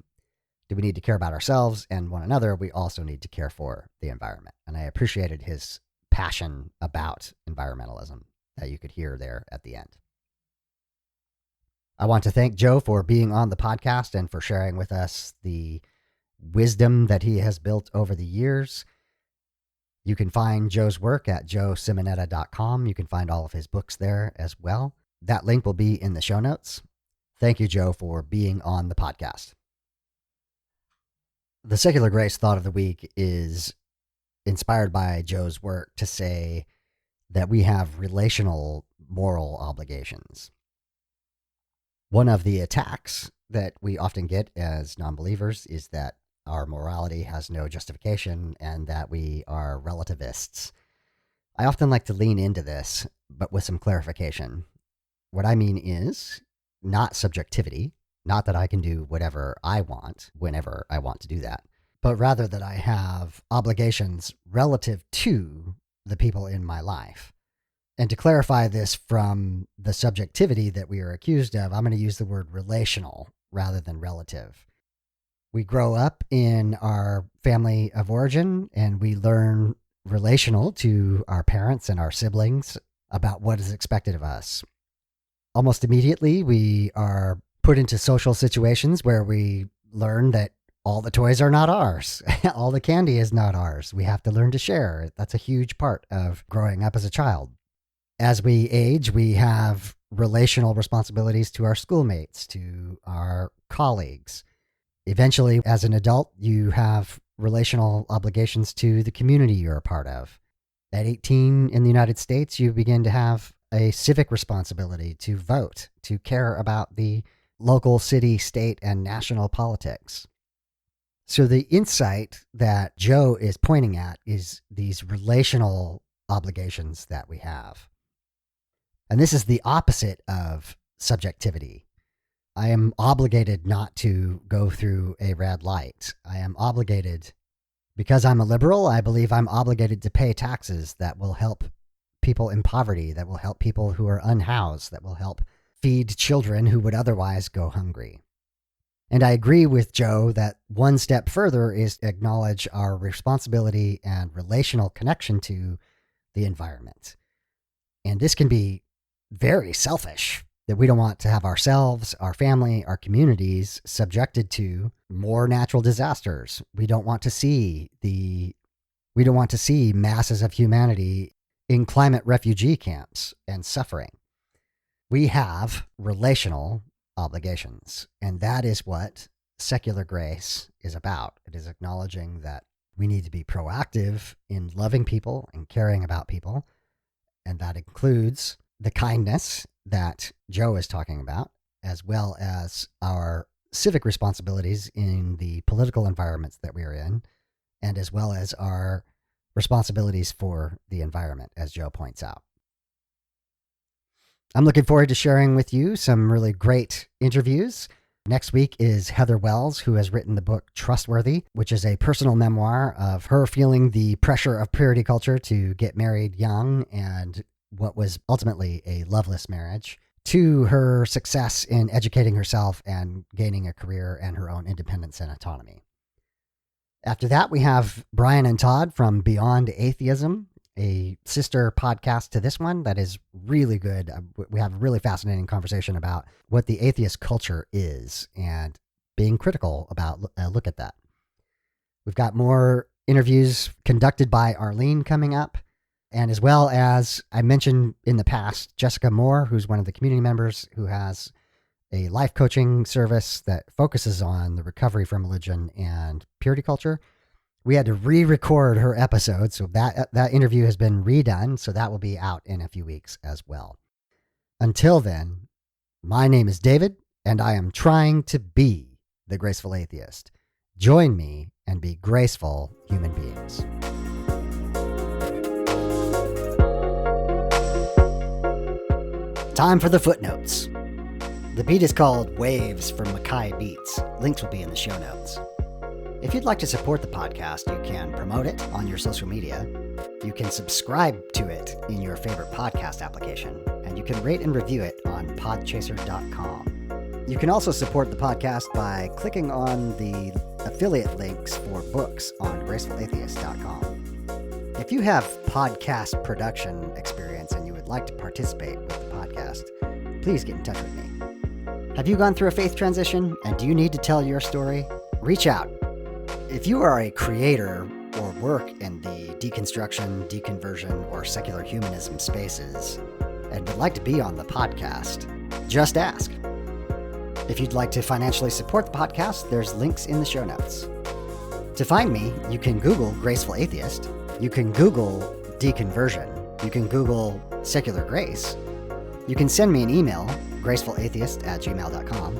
do we need to care about ourselves and one another, we also need to care for the environment. And I appreciated his passion about environmentalism that you could hear there at the end. I want to thank Joe for being on the podcast and for sharing with us the wisdom that he has built over the years. You can find Joe's work at joesimonetta.com. You can find all of his books there as well. That link will be in the show notes. Thank you, Joe, for being on the podcast. The Secular Grace thought of the week is inspired by Joe's work to say that we have relational moral obligations. One of the attacks that we often get as non-believers is that our morality has no justification and that we are relativists. I often like to lean into this, but with some clarification. What I mean is not subjectivity, not that I can do whatever I want whenever I want to do that, but rather that I have obligations relative to the people in my life. And to clarify this from the subjectivity that we are accused of, I'm going to use the word relational rather than relative. We grow up in our family of origin and we learn relational to our parents and our siblings about what is expected of us. Almost immediately, we are put into social situations where we learn that all the toys are not ours. All the candy is not ours. We have to learn to share. That's a huge part of growing up as a child. As we age, we have relational responsibilities to our schoolmates, to our colleagues. Eventually, as an adult, you have relational obligations to the community you're a part of. At 18 in the United States, you begin to have a civic responsibility to vote, to care about the local, city, state, and national politics. So the insight that Joe is pointing at is these relational obligations that we have. And this is the opposite of subjectivity. I am obligated not to go through a red light. I am obligated, because I'm a liberal, I believe I'm obligated to pay taxes that will help people in poverty, that will help people who are unhoused, that will help feed children who would otherwise go hungry. And I agree with Joe that one step further is to acknowledge our responsibility and relational connection to the environment. And this can be very selfish, that we don't want to have ourselves, our family, our communities subjected to more natural disasters. We don't want to see masses of humanity in climate refugee camps and suffering. We have relational obligations, and that is what secular grace is about. It is acknowledging that we need to be proactive in loving people and caring about people, and that includes the kindness that Joe is talking about, as well as our civic responsibilities in the political environments that we are in, and as well as our responsibilities for the environment, as Joe points out. I'm looking forward to sharing with you some really great interviews. Next week is Heather Wells, who has written the book Trustworthy, which is a personal memoir of her feeling the pressure of purity culture to get married young and what was ultimately a loveless marriage, to her success in educating herself and gaining a career and her own independence and autonomy. After that, we have Brian and Todd from Beyond Atheism, a sister podcast to this one that is really good. We have a really fascinating conversation about what the atheist culture is and being critical about a look at that. We've got more interviews conducted by Arlene coming up. And as well as I mentioned in the past, Jessica Moore, who's one of the community members who has a life coaching service that focuses on the recovery from religion and purity culture. We had to re-record her episode, so that interview has been redone, so that will be out in a few weeks as well. Until then, my name is David, and I am trying to be the graceful atheist. Join me and be graceful human beings. Time for the footnotes. The beat is called Waves from Mackay Beats. Links will be in the show notes. If you'd like to support the podcast, you can promote it on your social media. You can subscribe to it in your favorite podcast application, and you can rate and review it on podchaser.com. You can also support the podcast by clicking on the affiliate links for books on gracefulatheist.com. If you have podcast production experience and you would like to participate with the podcast, please get in touch with me. Have you gone through a faith transition and do you need to tell your story? Reach out. If you are a creator or work in the deconstruction, deconversion, or secular humanism spaces and would like to be on the podcast, just ask. If you'd like to financially support the podcast, there's links in the show notes. To find me, you can Google Graceful Atheist. You can Google deconversion. You can Google secular grace. You can send me an email, gracefulatheist@gmail.com,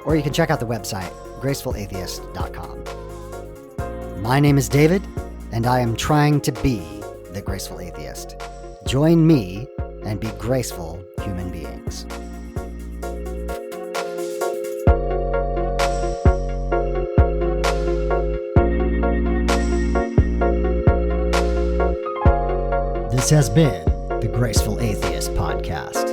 or you can check out the website, gracefulatheist.com. My name is David, and I am trying to be the graceful atheist. Join me and be graceful human beings. This has been the Graceful Atheist podcast.